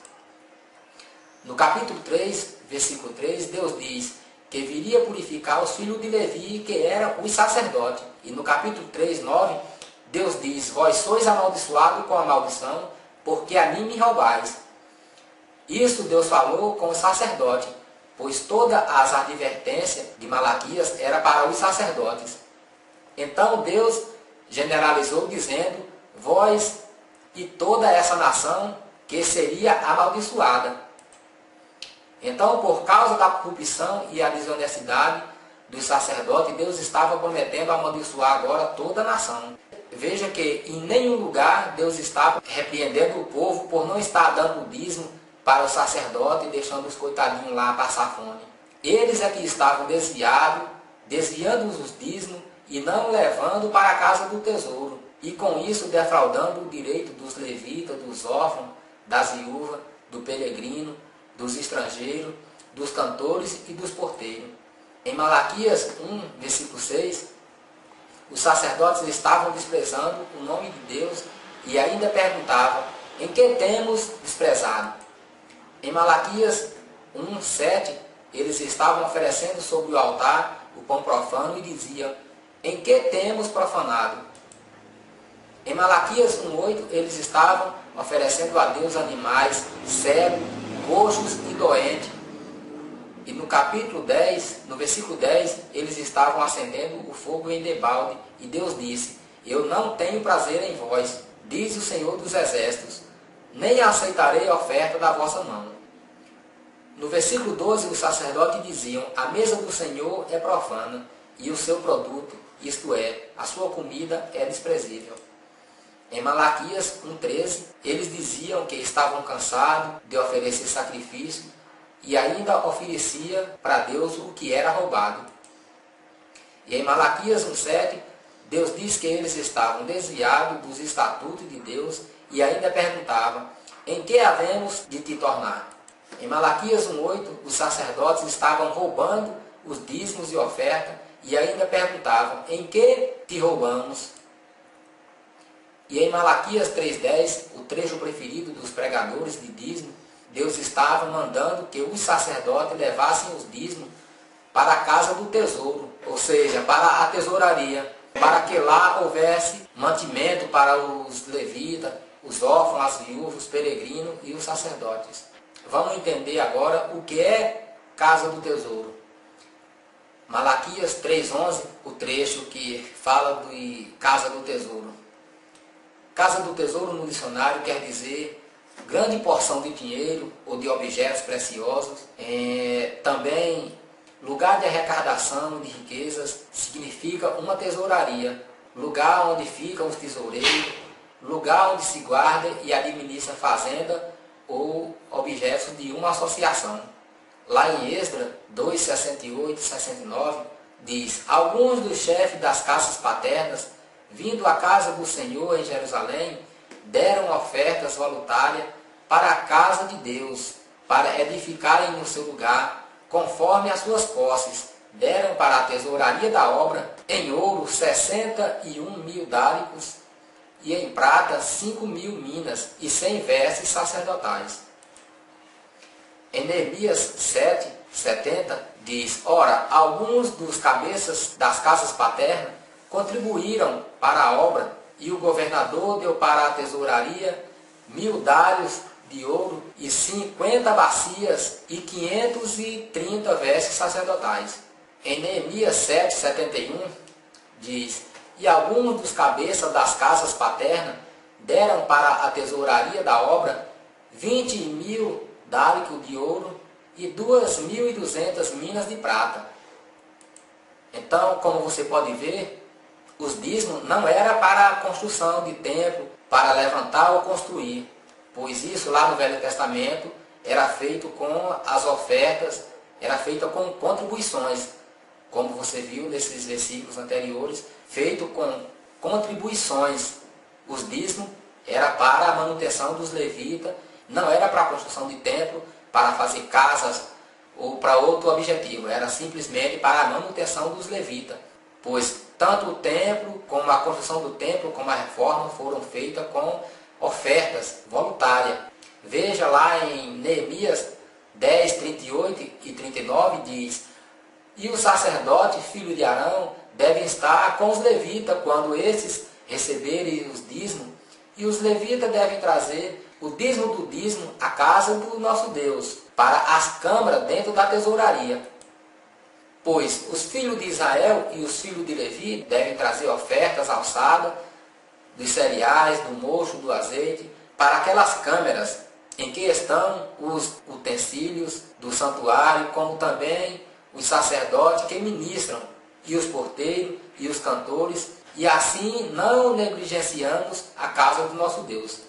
No capítulo 3, versículo 3, Deus diz que viria purificar os filhos de Levi, que eram os sacerdotes. E no capítulo 3, 9, Deus diz, vós sois amaldiçoados com a maldição, porque a mim me roubais. Isso Deus falou com o sacerdote, pois todas as advertências de Malaquias era para os sacerdotes. Então Deus generalizou dizendo, vós e toda essa nação que seria amaldiçoada. Então, por causa da corrupção e a desonestidade dos sacerdotes, Deus estava prometendo amaldiçoar agora toda a nação. Veja que em nenhum lugar Deus estava repreendendo o povo por não estar dando o dízimo para o sacerdote e deixando os coitadinhos lá passar fome. Eles é que estavam desviando os dízimos e não levando para a casa do tesouro. E com isso defraudando o direito dos levitas, dos órfãos, das viúvas, do peregrino, dos estrangeiros, dos cantores e dos porteiros. Em Malaquias 1, versículo 6, os sacerdotes estavam desprezando o nome de Deus e ainda perguntava: em que temos desprezado? Em Malaquias 1:7, eles estavam oferecendo sobre o altar o pão profano e diziam: em que temos profanado? Em Malaquias 1:8, eles estavam oferecendo a Deus animais cegos, coxos e doentes. E no capítulo 10, no versículo 10, eles estavam acendendo o fogo em debalde. E Deus disse: eu não tenho prazer em vós, diz o Senhor dos Exércitos, nem aceitarei a oferta da vossa mão. No versículo 12, os sacerdotes diziam: a mesa do Senhor é profana, e o seu produto, isto é, a sua comida, é desprezível. Em Malaquias 1:13, eles diziam que estavam cansados de oferecer sacrifício e ainda oferecia para Deus o que era roubado. E em Malaquias 1:7, Deus diz que eles estavam desviados dos estatutos de Deus e ainda perguntavam: em que havemos de te tornar? Em Malaquias 1:8, os sacerdotes estavam roubando os dízimos e oferta e ainda perguntavam: em que te roubamos? E em Malaquias 3:10, o trecho preferido dos pregadores de dízimo, Deus estava mandando que os sacerdotes levassem os dízimos para a casa do tesouro, ou seja, para a tesouraria, para que lá houvesse mantimento para os levitas, os órfãos, as viúvas, os peregrinos e os sacerdotes. Vamos entender agora o que é casa do tesouro. Malaquias 3:11, o trecho que fala de casa do tesouro. Casa do tesouro no dicionário quer dizer grande porção de dinheiro ou de objetos preciosos. Também lugar de arrecadação de riquezas significa uma tesouraria, lugar onde ficam os tesoureiros, lugar onde se guarda e administra fazenda ou objetos de uma associação. Lá em Esdras 2:68 e 69 diz: alguns dos chefes das casas paternas, vindo à casa do Senhor em Jerusalém, deram ofertas voluntárias para a casa de Deus, para edificarem no seu lugar, conforme as suas posses. Deram para a tesouraria da obra, em ouro 61.000 dálicos, e em prata 5.000 minas, e 100 vestes sacerdotais. Em Neemias 7:70 diz: ora, alguns dos cabeças das casas paternas contribuíram para a obra, e o governador deu para a tesouraria 1.000 dálios de ouro e 50 bacias e 530 vestes sacerdotais. Em Neemias 7:71 diz: e alguns dos cabeças das casas paternas deram para a tesouraria da obra 20.000 dálicos de ouro e 2.200 minas de prata. Então, como você pode ver, os dízimos não era para a construção de templo, para levantar ou construir, pois isso lá no Velho Testamento era feito com as ofertas, era feito com contribuições, como você viu nesses versículos anteriores, feito com contribuições. Os dízimos era para a manutenção dos levitas, não era para a construção de templo, para fazer casas ou para outro objetivo, era simplesmente para a manutenção dos levitas, pois tanto o templo, como a construção do templo, como a reforma foram feitas com ofertas voluntárias. Veja lá em Neemias 10:38 e 39 diz: e o sacerdote, filho de Arão, devem estar com os levitas quando esses receberem os dízimos, e os levitas devem trazer o dízimo do dízimo à casa do nosso Deus, para as câmaras dentro da tesouraria. Pois os filhos de Israel e os filhos de Levi devem trazer ofertas alçadas dos cereais, do mosto, do azeite, para aquelas câmeras em que estão os utensílios do santuário, como também os sacerdotes que ministram, e os porteiros e os cantores, e assim não negligenciamos a casa do nosso Deus.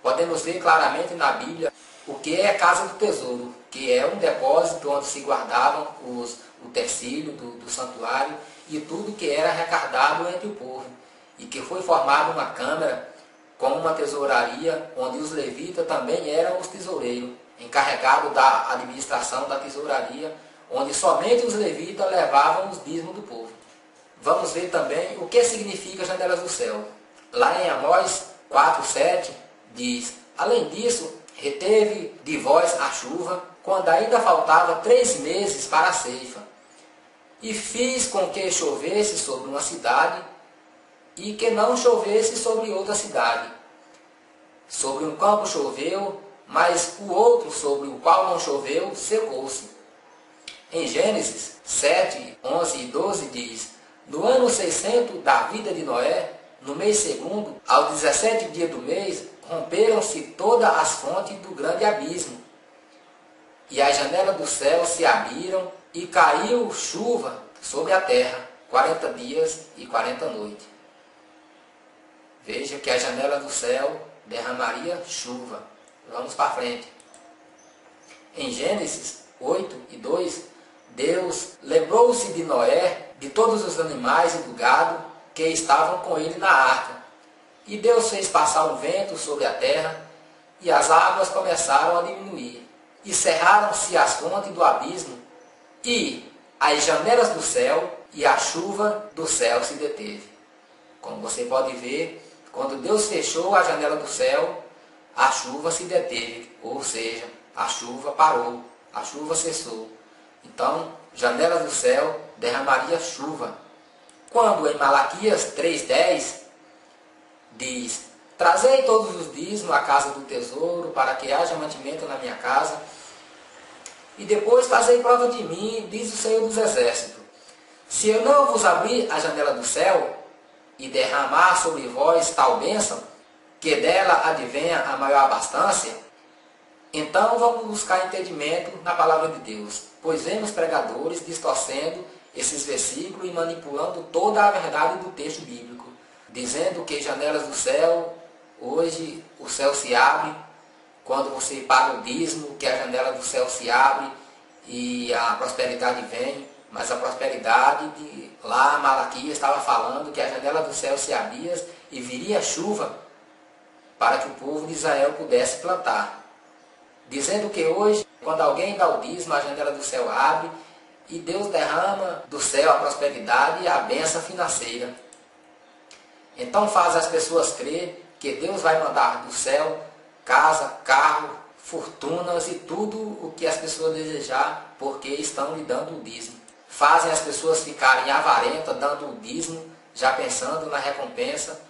Podemos ver claramente na Bíblia o que é a casa do tesouro, que é um depósito onde se guardavam os utensílios do santuário e tudo que era arrecadado entre o povo, e que foi formada uma câmara com uma tesouraria, onde os levitas também eram os tesoureiros, encarregados da administração da tesouraria, onde somente os levitas levavam os dízimos do povo. Vamos ver também o que significa janelas do céu. Lá em Amós 4:7 diz: além disso, reteve de vós a chuva, quando ainda faltava 3 meses para a ceifa. E fiz com que chovesse sobre uma cidade, e que não chovesse sobre outra cidade. Sobre um campo choveu, mas o outro sobre o qual não choveu, secou-se. Em Gênesis 7, 11 e 12 diz: no ano 600 da vida de Noé, no mês segundo, ao 17 dia do mês, romperam-se todas as fontes do grande abismo, e as janelas do céu se abriram, e caiu chuva sobre a terra, 40 dias e 40 noites. Veja que a janela do céu derramaria chuva. Vamos para frente. Em Gênesis 8 e 2, Deus lembrou-se de Noé, de todos os animais e do gado que estavam com ele na arca. E Deus fez passar um vento sobre a terra, e as águas começaram a diminuir. E cerraram-se as fontes do abismo, e as janelas do céu e a chuva do céu se deteve. Como você pode ver, quando Deus fechou a janela do céu, a chuva se deteve, ou seja, a chuva parou, a chuva cessou. Então, janela do céu derramaria chuva. Quando em Malaquias 3:10 diz: trazei todos os dízimos à casa do tesouro, para que haja mantimento na minha casa, e depois fazei prova de mim, diz o Senhor dos Exércitos, se eu não vos abrir a janela do céu e derramar sobre vós tal bênção, que dela advenha a maior abastança, então vamos buscar entendimento na palavra de Deus, pois vemos pregadores distorcendo esses versículos e manipulando toda a verdade do texto bíblico, dizendo que janelas do céu, hoje o céu se abre, quando você paga o dízimo, que a janela do céu se abre e a prosperidade vem. Mas a prosperidade, lá Malaquias estava falando que a janela do céu se abria e viria chuva para que o povo de Israel pudesse plantar. Dizendo que hoje, quando alguém dá o dízimo, a janela do céu abre e Deus derrama do céu a prosperidade e a bênção financeira. Então faz as pessoas crer que Deus vai mandar do céu casa, carro, fortunas e tudo o que as pessoas desejar, porque estão lhe dando o dízimo. Fazem as pessoas ficarem avarentas, dando o dízimo, já pensando na recompensa.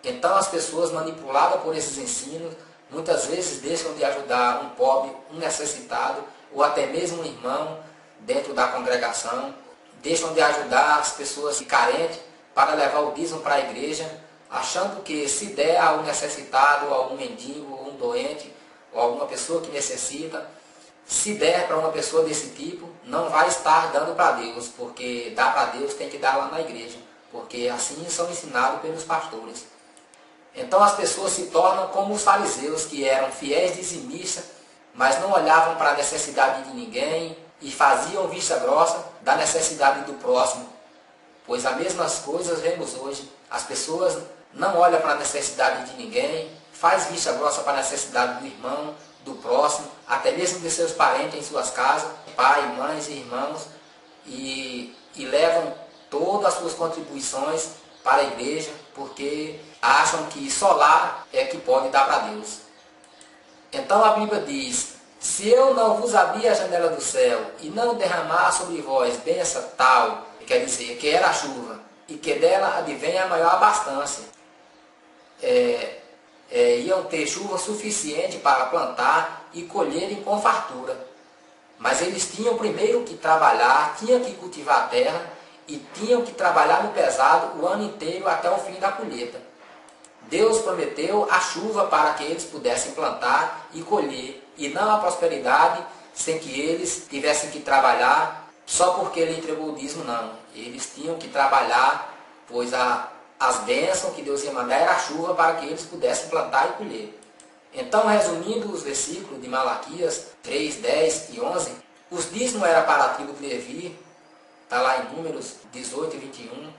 Então as pessoas, manipuladas por esses ensinos, muitas vezes deixam de ajudar um pobre, um necessitado, ou até mesmo um irmão dentro da congregação. Deixam de ajudar as pessoas carentes para levar o dízimo para a igreja, achando que se der a um necessitado, ou a um mendigo, ou um doente, ou alguma pessoa que necessita, se der para uma pessoa desse tipo, não vai estar dando para Deus, porque dar para Deus tem que dar lá na igreja, porque assim são ensinados pelos pastores. Então as pessoas se tornam como os fariseus, que eram fiéis dizimistas, mas não olhavam para a necessidade de ninguém e faziam vista grossa da necessidade do próximo. Pois as mesmas coisas vemos hoje. As pessoas não olham para a necessidade de ninguém, faz vista grossa para a necessidade do irmão, do próximo, até mesmo de seus parentes em suas casas, pai, mães e irmãos, e levam todas as suas contribuições para a igreja, porque acham que só lá é que pode dar para Deus. Então a Bíblia diz: se eu não vos abrir a janela do céu e não derramar sobre vós bênção tal, quer dizer, que era a chuva, e que dela advenha a maior abastança, iam ter chuva suficiente para plantar e colherem com fartura. Mas eles tinham primeiro que trabalhar, tinham que cultivar a terra e tinham que trabalhar no pesado o ano inteiro até o fim da colheita. Deus prometeu a chuva para que eles pudessem plantar e colher, e não a prosperidade sem que eles tivessem que trabalhar só porque ele entregou o dízimo, não. Eles tinham que trabalhar, pois as bênçãos que Deus ia mandar era a chuva para que eles pudessem plantar e colher. Então, resumindo os versículos de Malaquias 3, 10 e 11, os dízimos eram para a tribo de Levi, está lá em Números 18 e 21.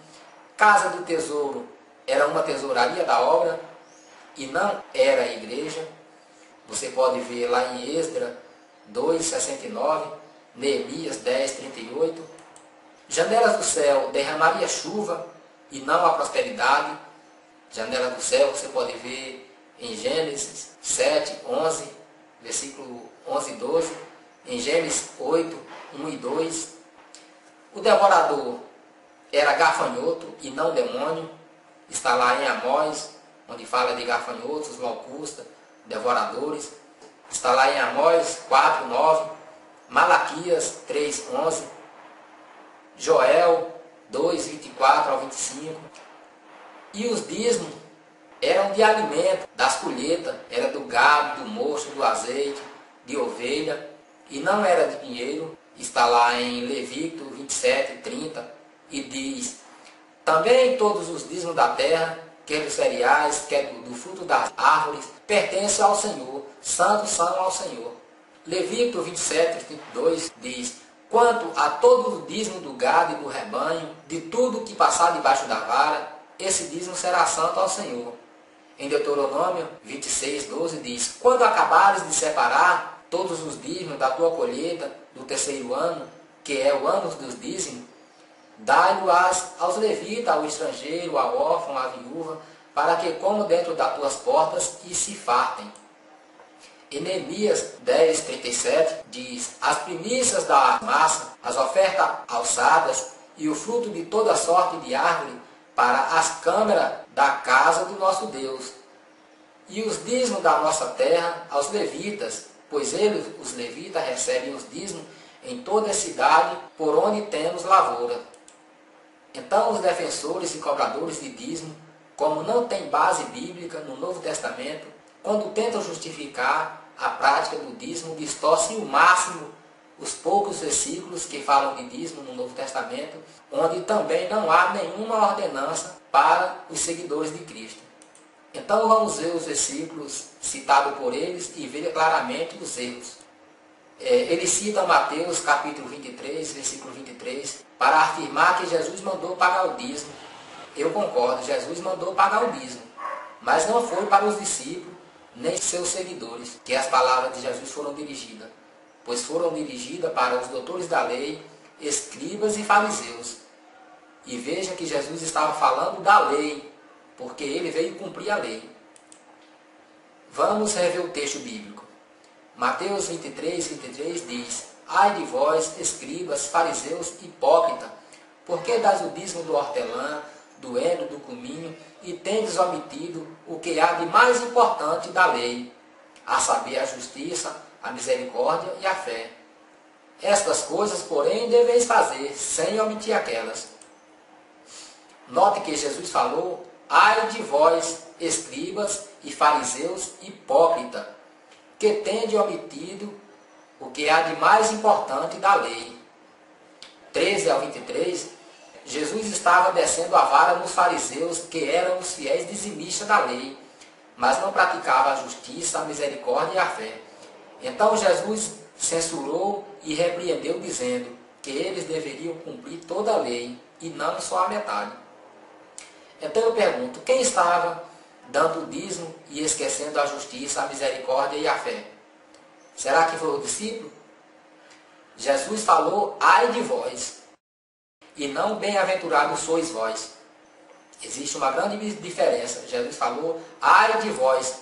Casa do tesouro era uma tesouraria da obra e não era a igreja. Você pode ver lá em Esdras 2, 69, Neemias 10, 38. Janelas do céu derramaria chuva e não a prosperidade. janela do céu, você pode ver em Gênesis 7, 11, versículo 11 e 12, em Gênesis 8, 1 e 2. O devorador era gafanhoto e não demônio. Está lá em Amós, onde fala de gafanhotos, locusta, devoradores. Está lá em Amós 4, 9, Malaquias 3, 11, Joel 2, 24 ao 25. E os dízimos eram de alimento, das colheitas, era do gado, do mosto, do azeite, de ovelha, e não era de dinheiro. Está lá em Levítico 27, 30, e diz: também todos os dízimos da terra, quer dos cereais, quer do fruto das árvores, pertencem ao Senhor, santos são ao Senhor. Levítico 27, 32 diz: quanto a todo o dízimo do gado e do rebanho, de tudo que passar debaixo da vara, esse dízimo será santo ao Senhor. Em Deuteronômio 26, 12 diz: quando acabares de separar todos os dízimos da tua colheita do terceiro ano, que é o ano dos dízimos, dai-lo-ás aos levitas, ao estrangeiro, ao órfão, à viúva, para que comam dentro das tuas portas e se fartem. Em Neemias 10, 37 diz: as primícias da massa, as ofertas alçadas e o fruto de toda sorte de árvore para as câmaras da casa do nosso Deus, e os dízimos da nossa terra aos levitas, pois eles, os levitas, recebem os dízimos em toda a cidade por onde temos lavoura. Então os defensores e cobradores de dízimo, como não tem base bíblica no Novo Testamento, quando tentam justificar a prática do dízimo, distorcem o máximo os poucos versículos que falam de dízimo no Novo Testamento, onde também não há nenhuma ordenança para os seguidores de Cristo. Então vamos ver os versículos citados por eles e ver claramente os erros. Ele cita Mateus capítulo 23, versículo 23, para afirmar que Jesus mandou pagar o dízimo. Eu concordo, Jesus mandou pagar o dízimo, mas não foi para os discípulos, nem seus seguidores, que as palavras de Jesus foram dirigidas, pois foram dirigidas para os doutores da lei, escribas e fariseus. E veja que Jesus estava falando da lei, porque ele veio cumprir a lei. Vamos rever o texto bíblico. Mateus 23, 23 diz: ai de vós, escribas, fariseus, hipócritas, porque dás o dízimo do hortelã, do heno, do cominho, e tendes omitido o que há de mais importante da lei, a saber, a justiça, a misericórdia e a fé. Estas coisas, porém, deveis fazer, sem omitir aquelas. Note que Jesus falou: ai de vós, escribas e fariseus hipócritas, que tende omitido o que há de mais importante da lei. 13 ao 23, Jesus estava descendo a vara nos fariseus, que eram os fiéis dizimistas da lei, mas não praticavam a justiça, a misericórdia e a fé. Então Jesus censurou e repreendeu, dizendo que eles deveriam cumprir toda a lei, e não só a metade. Então eu pergunto, quem estava dando o dízimo e esquecendo a justiça, a misericórdia e a fé? Será que foi o discípulo? Jesus falou: ai de vós, e não bem-aventurados sois vós. Existe uma grande diferença. Jesus falou: ai de vós,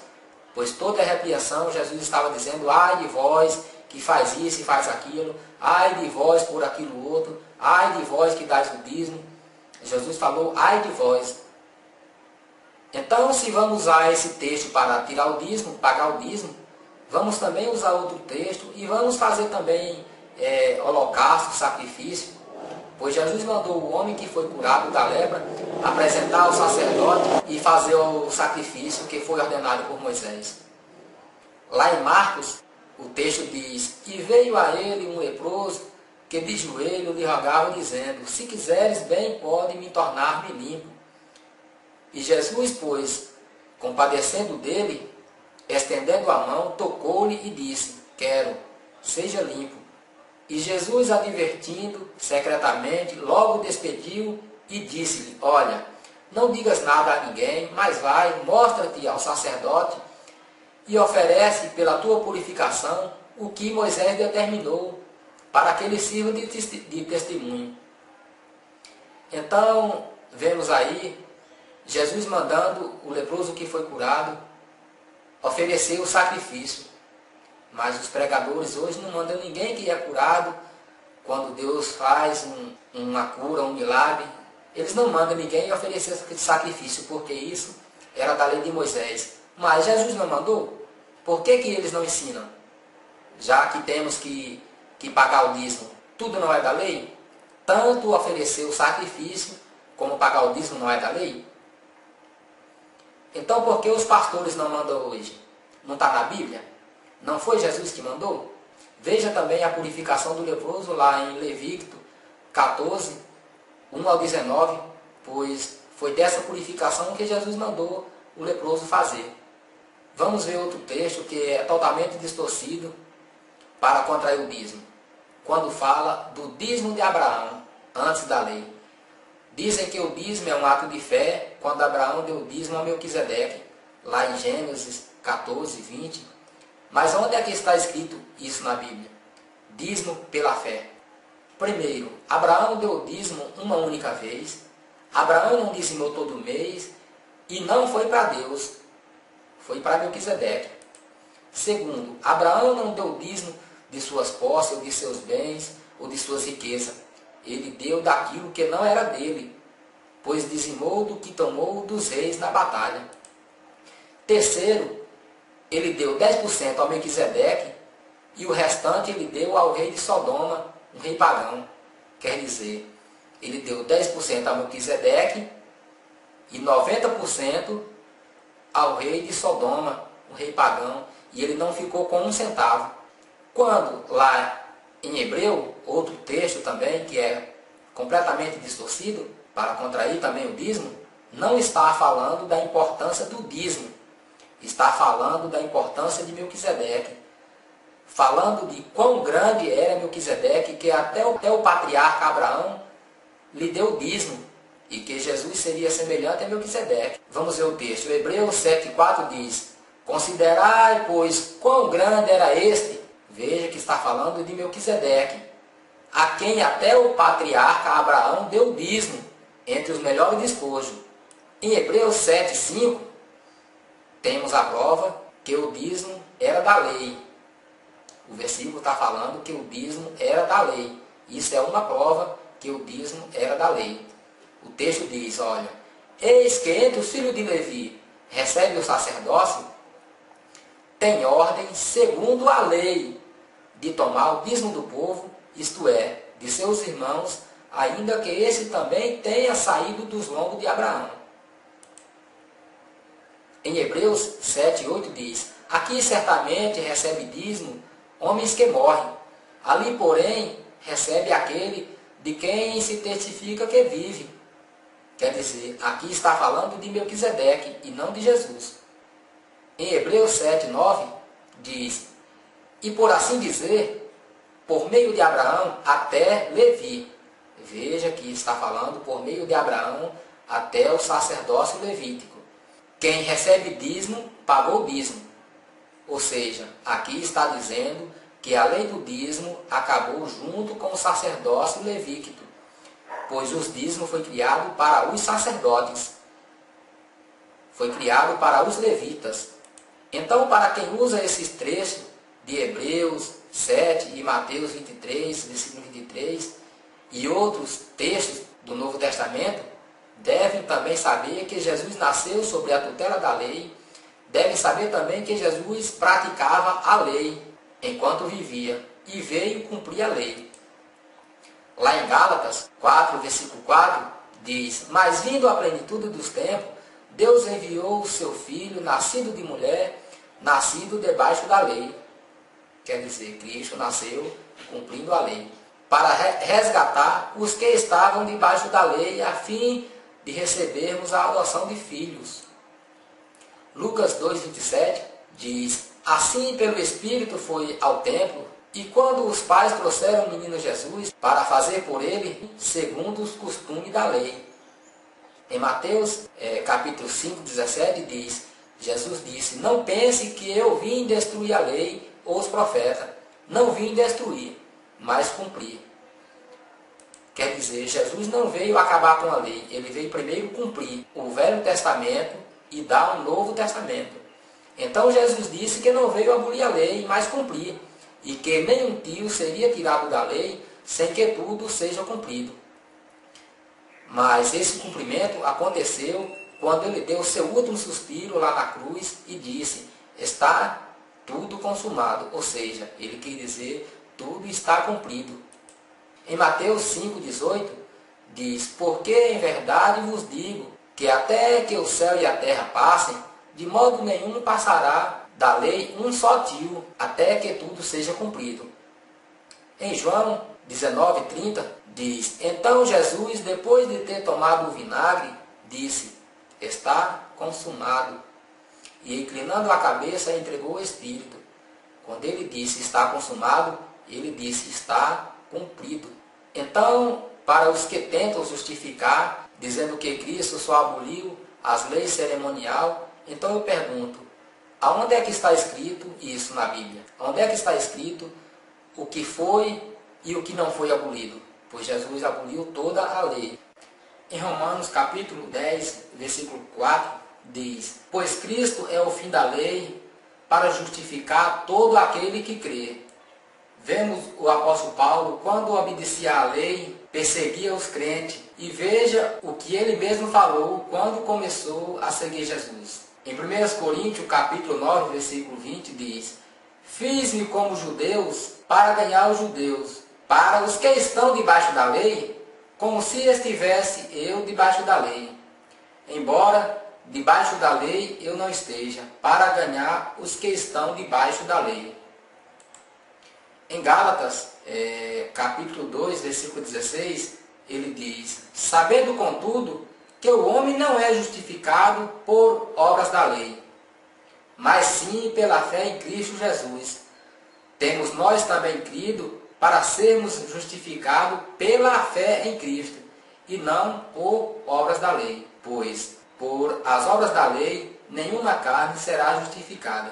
pois toda a repreensão, Jesus estava dizendo: ai de vós que faz isso e faz aquilo, ai de vós por aquilo outro, ai de vós que dais o dízimo. Jesus falou: ai de vós. Então, se vamos usar esse texto para tirar o dízimo, pagar o dízimo, vamos também usar outro texto e vamos fazer também holocausto, sacrifício, pois Jesus mandou o homem que foi curado da lepra apresentar ao sacerdote e fazer o sacrifício que foi ordenado por Moisés. Lá em Marcos, o texto diz: e veio a ele um leproso que de joelho lhe rogava, dizendo: se quiseres bem, pode me tornar-me limpo. E Jesus, pois, compadecendo dele, estendendo a mão, tocou-lhe e disse: quero, seja limpo. E Jesus, advertindo secretamente, logo despediu e disse-lhe: olha, não digas nada a ninguém, mas vai, mostra-te ao sacerdote e oferece pela tua purificação o que Moisés determinou, para que ele sirva de testemunho. Então, vemos aí Jesus mandando o leproso que foi curado oferecer o sacrifício. Mas os pregadores hoje não mandam ninguém que é curado. Quando Deus faz uma cura, um milagre, eles não mandam ninguém oferecer sacrifício, porque isso era da lei de Moisés. Mas Jesus não mandou? Por que eles não ensinam? Já que temos que pagar o dízimo, tudo não é da lei? Tanto oferecer o sacrifício, como pagar o dízimo não é da lei? Então por que os pastores não mandam hoje? Não está na Bíblia? Não foi Jesus que mandou? Veja também a purificação do leproso lá em Levítico 14, 1 ao 19, pois foi dessa purificação que Jesus mandou o leproso fazer. Vamos ver outro texto que é totalmente distorcido para contrair o dízimo. Quando fala do dízimo de Abraão, antes da lei. Dizem que o dízimo é um ato de fé, quando Abraão deu o dízimo a Melquisedeque, lá em Gênesis 14, 20. Mas onde é que está escrito isso na Bíblia? Dízimo pela fé. Primeiro, Abraão deu o dízimo uma única vez. Abraão não dizimou todo mês e não foi para Deus, foi para Melquisedeque. Segundo, Abraão não deu o dízimo de suas posses, ou de seus bens, ou de suas riquezas. Ele deu daquilo que não era dele, pois dizimou do que tomou dos reis na batalha. Terceiro, ele deu 10% ao Melquisedeque e o restante ele deu ao rei de Sodoma, um rei pagão. Quer dizer, ele deu 10% ao Melquisedeque e 90% ao rei de Sodoma, um rei pagão, e ele não ficou com um centavo. Quando lá em Hebreu, outro texto também, que é completamente distorcido, para contrair também o dízimo, não está falando da importância do dízimo. Está falando da importância de Melquisedeque. Falando de quão grande era Melquisedeque, que até o patriarca Abraão lhe deu o dízimo. E que Jesus seria semelhante a Melquisedeque. Vamos ver o texto. Hebreus 7,4 diz: considerai, pois, quão grande era este. Veja que está falando de Melquisedeque, a quem até o patriarca Abraão deu o dízimo, entre os melhores despojos. Em Hebreus 7,5, temos a prova que o dízimo era da lei. O versículo está falando que o dízimo era da lei. Isso é uma prova que o dízimo era da lei. O texto diz, olha, eis que entre os filhos de Levi recebe o sacerdócio, tem ordem segundo a lei de tomar o dízimo do povo, isto é, de seus irmãos, ainda que esse também tenha saído dos lombos de Abraão. Em Hebreus 7,8 diz, aqui certamente recebe dízimo homens que morrem, ali porém recebe aquele de quem se testifica que vive. Quer dizer, aqui está falando de Melquisedeque e não de Jesus. Em Hebreus 7,9 diz, e por assim dizer, por meio de Abraão até Levi. Veja que está falando por meio de Abraão até o sacerdócio levítico. Quem recebe dízimo, pagou dízimo. Ou seja, aqui está dizendo que a lei do dízimo acabou junto com o sacerdócio levítico, pois os dízimos foi criado para os sacerdotes, foi criado para os levitas. Então, para quem usa esses trechos de Hebreus 7 e Mateus 23, versículo 23, e outros textos do Novo Testamento, devem também saber que Jesus nasceu sob a tutela da lei, devem saber também que Jesus praticava a lei enquanto vivia e veio cumprir a lei. Lá em Gálatas 4, versículo 4, diz, mas vindo a plenitude dos tempos, Deus enviou o seu Filho, nascido de mulher, nascido debaixo da lei. Quer dizer, Cristo nasceu cumprindo a lei, para resgatar os que estavam debaixo da lei, a fim de recebermos a adoção de filhos. Lucas 2,27 diz, assim pelo Espírito foi ao templo, e quando os pais trouxeram o menino Jesus, para fazer por ele segundo os costumes da lei. Em Mateus capítulo 5, 17 diz, Jesus disse, não pense que eu vim destruir a lei ou os profetas. Não vim destruir, mas cumprir. Quer dizer, Jesus não veio acabar com a lei, ele veio primeiro cumprir o Velho Testamento e dar um Novo Testamento. Então Jesus disse que não veio abolir a lei, mas cumprir, e que nenhum tio seria tirado da lei sem que tudo seja cumprido. Mas esse cumprimento aconteceu quando ele deu seu último suspiro lá na cruz e disse: está tudo consumado, ou seja, ele quer dizer, tudo está cumprido. Em Mateus 5,18 diz: porque em verdade vos digo que até que o céu e a terra passem, de modo nenhum passará da lei um só tio, até que tudo seja cumprido. Em João 19,30 diz: então Jesus, depois de ter tomado o vinagre, disse: está consumado. E inclinando a cabeça, entregou o Espírito. Quando ele disse está consumado, ele disse está cumprido. Então, para os que tentam justificar, dizendo que Cristo só aboliu as leis cerimonial, então eu pergunto, aonde é que está escrito isso na Bíblia? Onde é que está escrito o que foi e o que não foi abolido? Pois Jesus aboliu toda a lei. Em Romanos capítulo 10, versículo 4, diz: pois Cristo é o fim da lei para justificar todo aquele que crê. Vemos o apóstolo Paulo, quando obedecia à lei, perseguia os crentes. E veja o que ele mesmo falou quando começou a seguir Jesus. Em 1 Coríntios capítulo 9, versículo 20, diz: fiz-me como judeus para ganhar os judeus. Para os que estão debaixo da lei, como se estivesse eu debaixo da lei. Embora debaixo da lei eu não esteja, para ganhar os que estão debaixo da lei. Em Gálatas, capítulo 2, versículo 16, ele diz: sabendo, contudo, que o homem não é justificado por obras da lei, mas sim pela fé em Cristo Jesus. Temos nós também crido para sermos justificados pela fé em Cristo, e não por obras da lei, pois por as obras da lei nenhuma carne será justificada.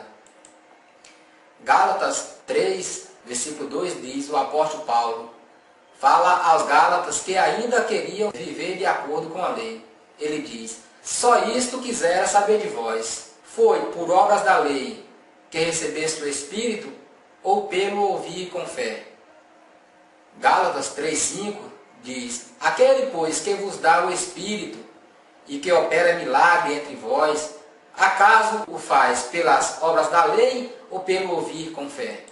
Gálatas 3, versículo 2 diz, o apóstolo Paulo fala aos Gálatas que ainda queriam viver de acordo com a lei. Ele diz: só isto quisera saber de vós, foi por obras da lei que recebeste o Espírito, ou pelo ouvir com fé? Gálatas 3,5 diz: aquele, pois, que vos dá o Espírito e que opera milagre entre vós, acaso o faz pelas obras da lei ou pelo ouvir com fé?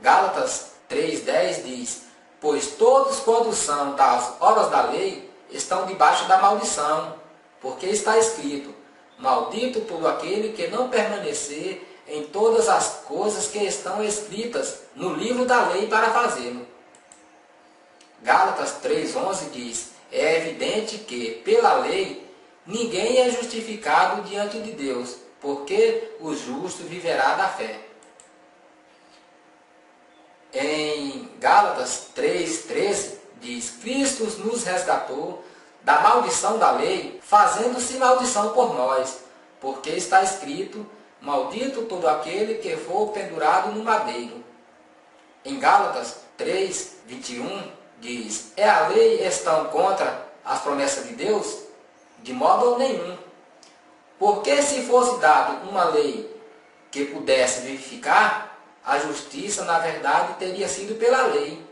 Gálatas 3,10 diz: pois todos quando são das obras da lei estão debaixo da maldição, porque está escrito: maldito todo aquele que não permanecer em todas as coisas que estão escritas no livro da lei para fazê-lo. Gálatas 3,11 diz: é evidente que, pela lei, ninguém é justificado diante de Deus, porque o justo viverá da fé. Em Gálatas 3,13 diz: Cristo nos resgatou da maldição da lei, fazendo-se maldição por nós, porque está escrito: maldito todo aquele que for pendurado no madeiro. Em Gálatas 3,21 diz: é a lei estão contra as promessas de Deus? De modo nenhum. Porque se fosse dado uma lei que pudesse vivificar, a justiça, na verdade, teria sido pela lei.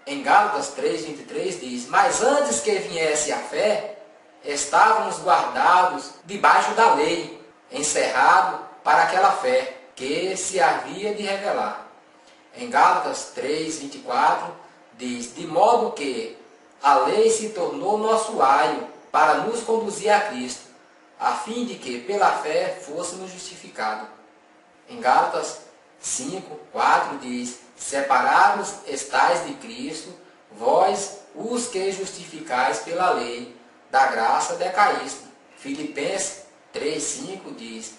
Em Gálatas 3,23 diz: mas antes que viesse a fé, estávamos guardados debaixo da lei, encerrado para aquela fé que se havia de revelar. Em Gálatas 3,24 diz: de modo que a lei se tornou nosso aio para nos conduzir a Cristo, a fim de que pela fé fôssemos justificados. Em Gálatas 5,4 diz: separados estais de Cristo, vós os que justificais pela lei, da graça decaíste. Filipenses 3,5 diz: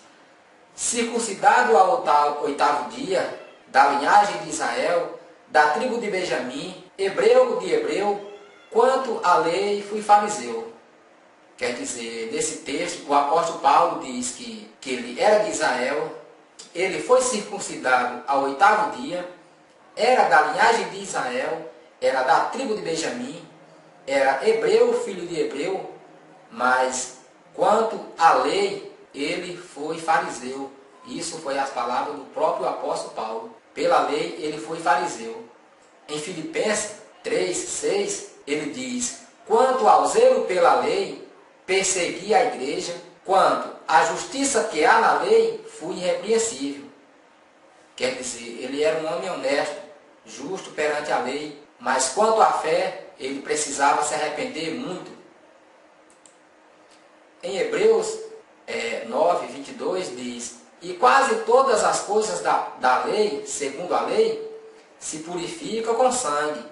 circuncidado ao oitavo dia, da linhagem de Israel, da tribo de Benjamim, hebreu de hebreu, quanto à lei fui fariseu. Quer dizer, nesse texto, o apóstolo Paulo diz que ele era de Israel, ele foi circuncidado ao oitavo dia, era da linhagem de Israel, era da tribo de Benjamim, era hebreu, filho de hebreu, mas quanto à lei, ele foi fariseu. Isso foi as palavras do próprio apóstolo Paulo. Pela lei, ele foi fariseu. Em Filipenses 3:6, ele diz: quanto ao zelo pela lei, persegui a igreja, quanto à justiça que há na lei, fui irrepreensível. Quer dizer, ele era um homem honesto, justo perante a lei, mas quanto à fé, ele precisava se arrepender muito. Em Hebreus 9:22 diz: e quase todas as coisas da lei, segundo a lei, se purificam com sangue,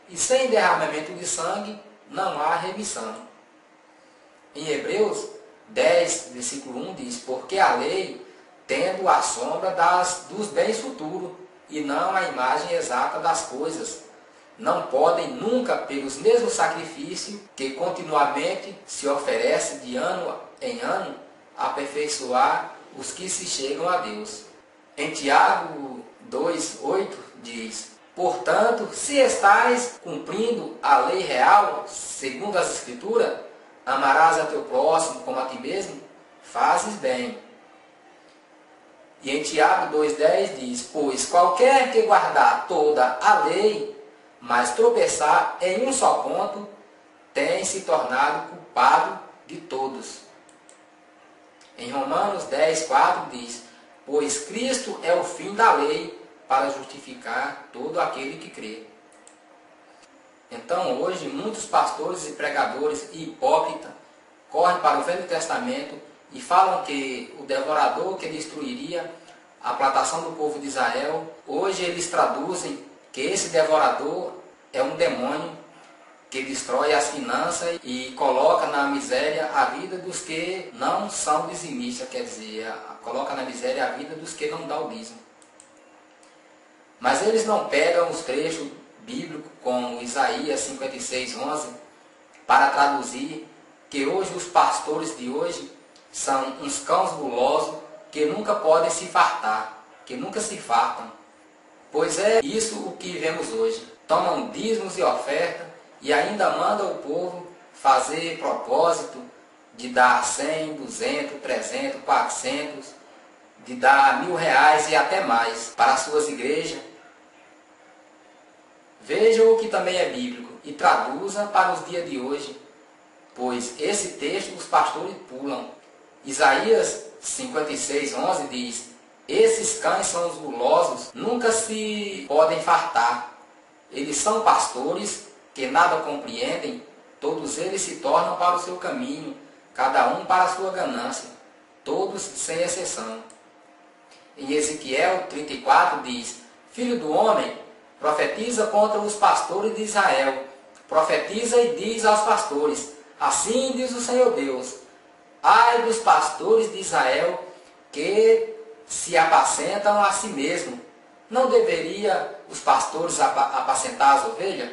e sem derramamento de sangue não há remissão. Em Hebreus 10, versículo 1 diz: porque a lei, tendo a sombra dos bens futuros, e não a imagem exata das coisas, não podem nunca, pelos mesmos sacrifícios que continuamente se oferece de ano em ano, aperfeiçoar os que se chegam a Deus. Em Tiago 2:8 diz: portanto, se estais cumprindo a lei real, segundo as Escrituras, amarás a teu próximo como a ti mesmo, fazes bem. E em Tiago 2:10 diz: pois qualquer que guardar toda a lei, mas tropeçar em um só ponto, tem se tornado culpado de todos. Em Romanos 10:4 diz: pois Cristo é o fim da lei para justificar todo aquele que crê. Então hoje muitos pastores e pregadores hipócritas correm para o Velho Testamento e falam que o devorador que destruiria a plantação do povo de Israel, hoje eles traduzem que esse devorador é um demônio que destrói as finanças e coloca na miséria a vida dos que não são dizimistas, quer dizer, coloca na miséria a vida dos que não dão o dízimo. Mas eles não pegam os trechos bíblicos como Isaías 56:11 para traduzir que hoje os pastores de hoje são uns cães gulosos que nunca podem se fartar, que nunca se fartam. Pois é isso o que vemos hoje. Tomam dízimos e ofertas e ainda mandam o povo fazer propósito de dar 100, 200, 300, 400, de dar R$1.000 e até mais para as suas igrejas. Vejam o que também é bíblico e traduza para os dias de hoje, pois esse texto os pastores pulam. Isaías 56:11 diz: esses cães são os gulosos, nunca se podem fartar. Eles são pastores que nada compreendem, todos eles se tornam para o seu caminho, cada um para a sua ganância, todos sem exceção. Em Ezequiel 34 diz: filho do homem, profetiza contra os pastores de Israel, profetiza e diz aos pastores: assim diz o Senhor Deus, ai dos pastores de Israel que se apacentam a si mesmos. Não deveria os pastores apacentar as ovelhas?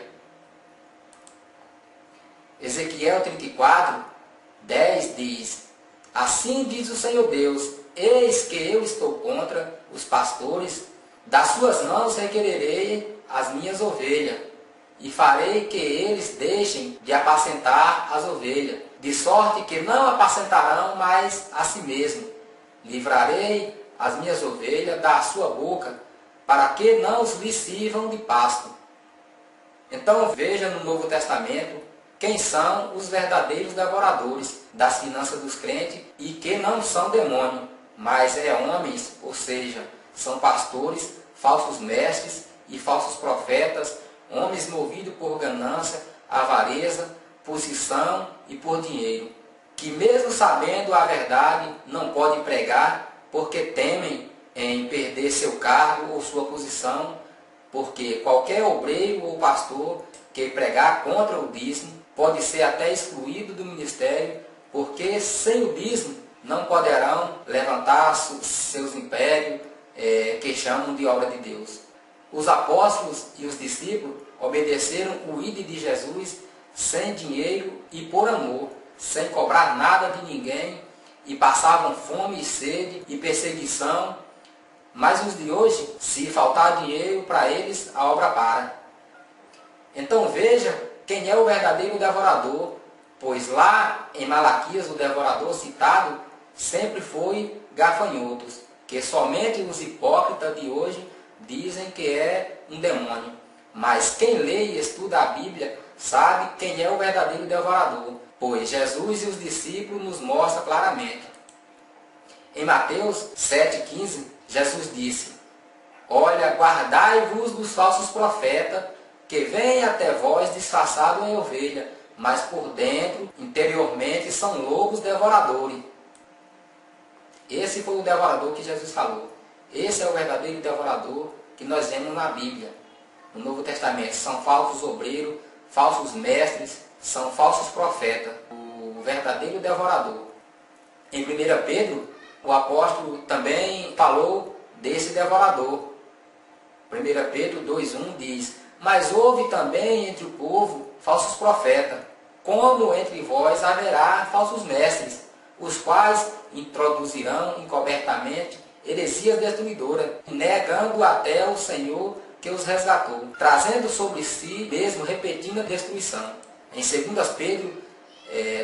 Ezequiel 34:10 diz: assim diz o Senhor Deus, eis que eu estou contra os pastores, das suas mãos requererei as minhas ovelhas, e farei que eles deixem de apacentar as ovelhas, de sorte que não apacentarão mais a si mesmos. Livrarei as minhas ovelhas da sua boca, para que não lhes sirvam de pasto. Então veja no Novo Testamento quem são os verdadeiros devoradores das finanças dos crentes e que não são demônios, mas homens, ou seja, são pastores, falsos mestres e falsos profetas, homens movidos por ganância, avareza, posição e por dinheiro, que mesmo sabendo a verdade não podem pregar porque temem em perder seu cargo ou sua posição, porque qualquer obreiro ou pastor que pregar contra o dízimo pode ser até excluído do ministério, porque sem o dízimo não poderão levantar seus impérios que chamam de obra de Deus. Os apóstolos e os discípulos obedeceram o ide de Jesus sem dinheiro e por amor, sem cobrar nada de ninguém, e passavam fome e sede e perseguição. Mas os de hoje, se faltar dinheiro para eles, a obra para. Então veja quem é o verdadeiro devorador, pois lá em Malaquias o devorador citado sempre foi gafanhotos, que somente os hipócritas de hoje dizem que é um demônio. Mas quem lê e estuda a Bíblia sabe quem é o verdadeiro devorador, pois Jesus e os discípulos nos mostram claramente. Em Mateus 7,15, Jesus disse: olha, guardai-vos dos falsos profetas, que vêm até vós disfarçados em ovelha, mas por dentro, interiormente, são lobos devoradores. Esse foi o devorador que Jesus falou. Esse é o verdadeiro devorador que nós vemos na Bíblia. No Novo Testamento são falsos obreiros, falsos mestres, são falsos profetas. O verdadeiro devorador. Em 1 Pedro, o apóstolo também falou desse devorador. 1 Pedro 2,1 diz: mas houve também entre o povo falsos profetas, como entre vós haverá falsos mestres, os quais introduzirão encobertamente heresias destruidoras, negando até o Senhor que os resgatou, trazendo sobre si mesmo repetida destruição. Em 2 Pedro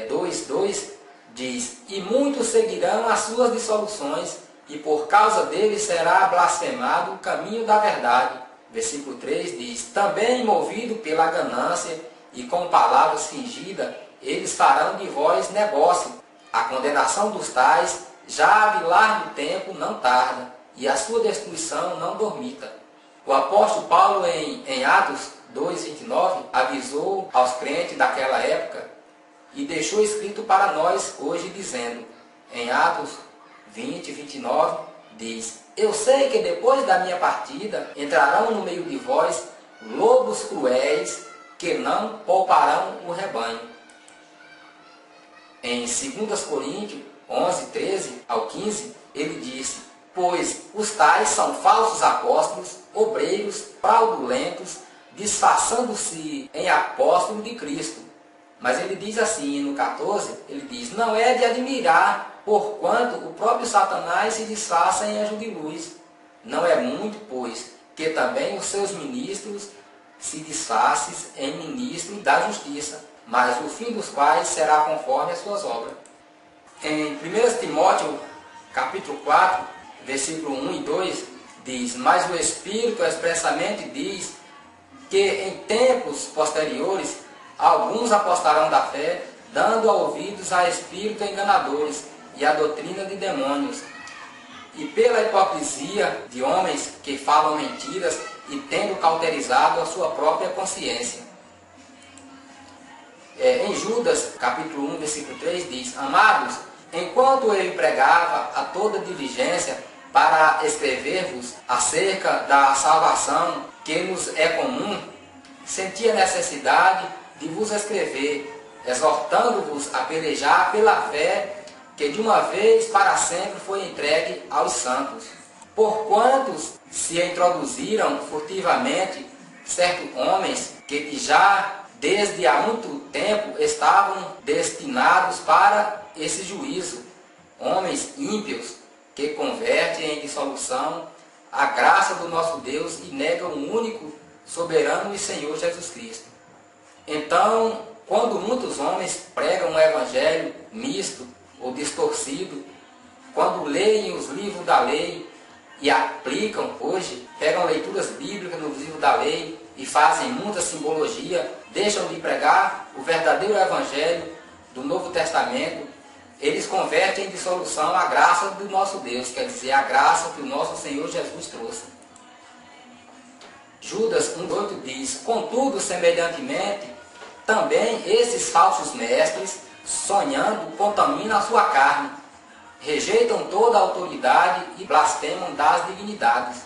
2,2 diz: e muitos seguirão as suas dissoluções, e por causa deles será blasfemado o caminho da verdade. Versículo 3 diz: também movido pela ganância e com palavras fingidas, eles farão de vós negócio. A condenação dos tais já de largo tempo não tarda, e a sua destruição não dormita. O apóstolo Paulo, em Atos 2,29, avisou aos crentes daquela época e deixou escrito para nós hoje, dizendo, em Atos 20:29, diz: eu sei que depois da minha partida entrarão no meio de vós lobos cruéis que não pouparão o rebanho. Em 2 Coríntios 11:13-15, ele disse: pois os tais são falsos apóstolos, obreiros fraudulentos, disfarçando-se em apóstolos de Cristo. Mas ele diz assim, no 14, ele diz: não é de admirar, porquanto o próprio Satanás se disfarça em anjo de luz. Não é muito, pois, que também os seus ministros se disfarcem em ministros da justiça, mas o fim dos quais será conforme as suas obras. Em 1 Timóteo, capítulo 4, versículo 1 e 2, diz: mas o Espírito expressamente diz que em tempos posteriores alguns apostarão da fé, dando ouvidos a espíritos enganadores e a doutrina de demônios, e pela hipocrisia de homens que falam mentiras e tendo cauterizado a sua própria consciência. Em Judas, capítulo 1, versículo 3, diz: amados, enquanto eu empregava a toda diligência para escrever-vos acerca da salvação que nos é comum, sentia necessidade de vos escrever, exortando-vos a pelejar pela fé que de uma vez para sempre foi entregue aos santos. Porquanto se introduziram furtivamente certos homens que já desde há muito tempo estavam destinados para esse juízo, homens ímpios que convertem em dissolução a graça do nosso Deus e negam o único, soberano e Senhor Jesus Cristo. Então, quando muitos homens pregam um evangelho misto ou distorcido, quando leem os livros da lei e aplicam hoje, pegam leituras bíblicas nos livros da lei e fazem muita simbologia, deixam de pregar o verdadeiro evangelho do Novo Testamento, eles convertem em dissolução a graça do nosso Deus, quer dizer, a graça que o nosso Senhor Jesus trouxe. Judas 1,8 diz: contudo, semelhantemente, também esses falsos mestres, sonhando, contaminam a sua carne, rejeitam toda a autoridade e blasfemam das dignidades.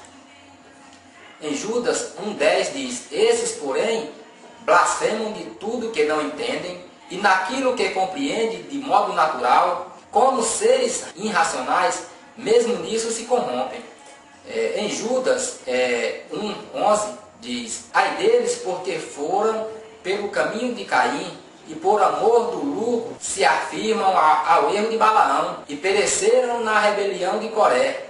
Em Judas 1,10 diz: esses, porém, blasfemam de tudo que não entendem, e naquilo que compreende de modo natural, como seres irracionais, mesmo nisso se corrompem. Em Judas 1,11 diz: ai deles, porque foram pelo caminho de Caim, e por amor do lucro se afirmam ao erro de Balaão, e pereceram na rebelião de Coré.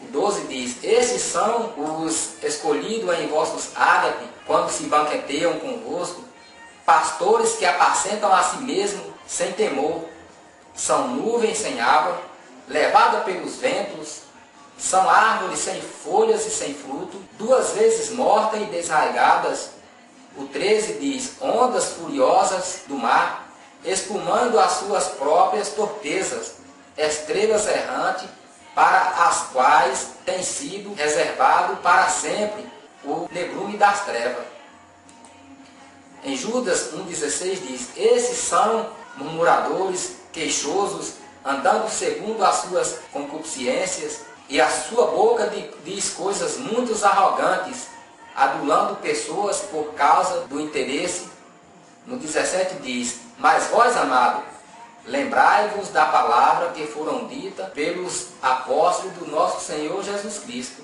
O 12 diz: esses são os escolhidos em vossos ágape, quando se banqueteiam convosco, pastores que apacentam a si mesmos sem temor. São nuvens sem água, levadas pelos ventos, são árvores sem folhas e sem fruto, 2 vezes mortas e desraigadas. O 13 diz: ondas furiosas do mar, espumando as suas próprias torpezas, estrelas errantes, para as quais tem sido reservado para sempre o negrume das trevas. Em Judas 1,16 diz: esses são murmuradores, queixosos, andando segundo as suas concupiscências, e a sua boca diz coisas muito arrogantes, adulando pessoas por causa do interesse. No 17 diz: mas vós, amado, lembrai-vos da palavra que foram dita pelos apóstolos do nosso Senhor Jesus Cristo,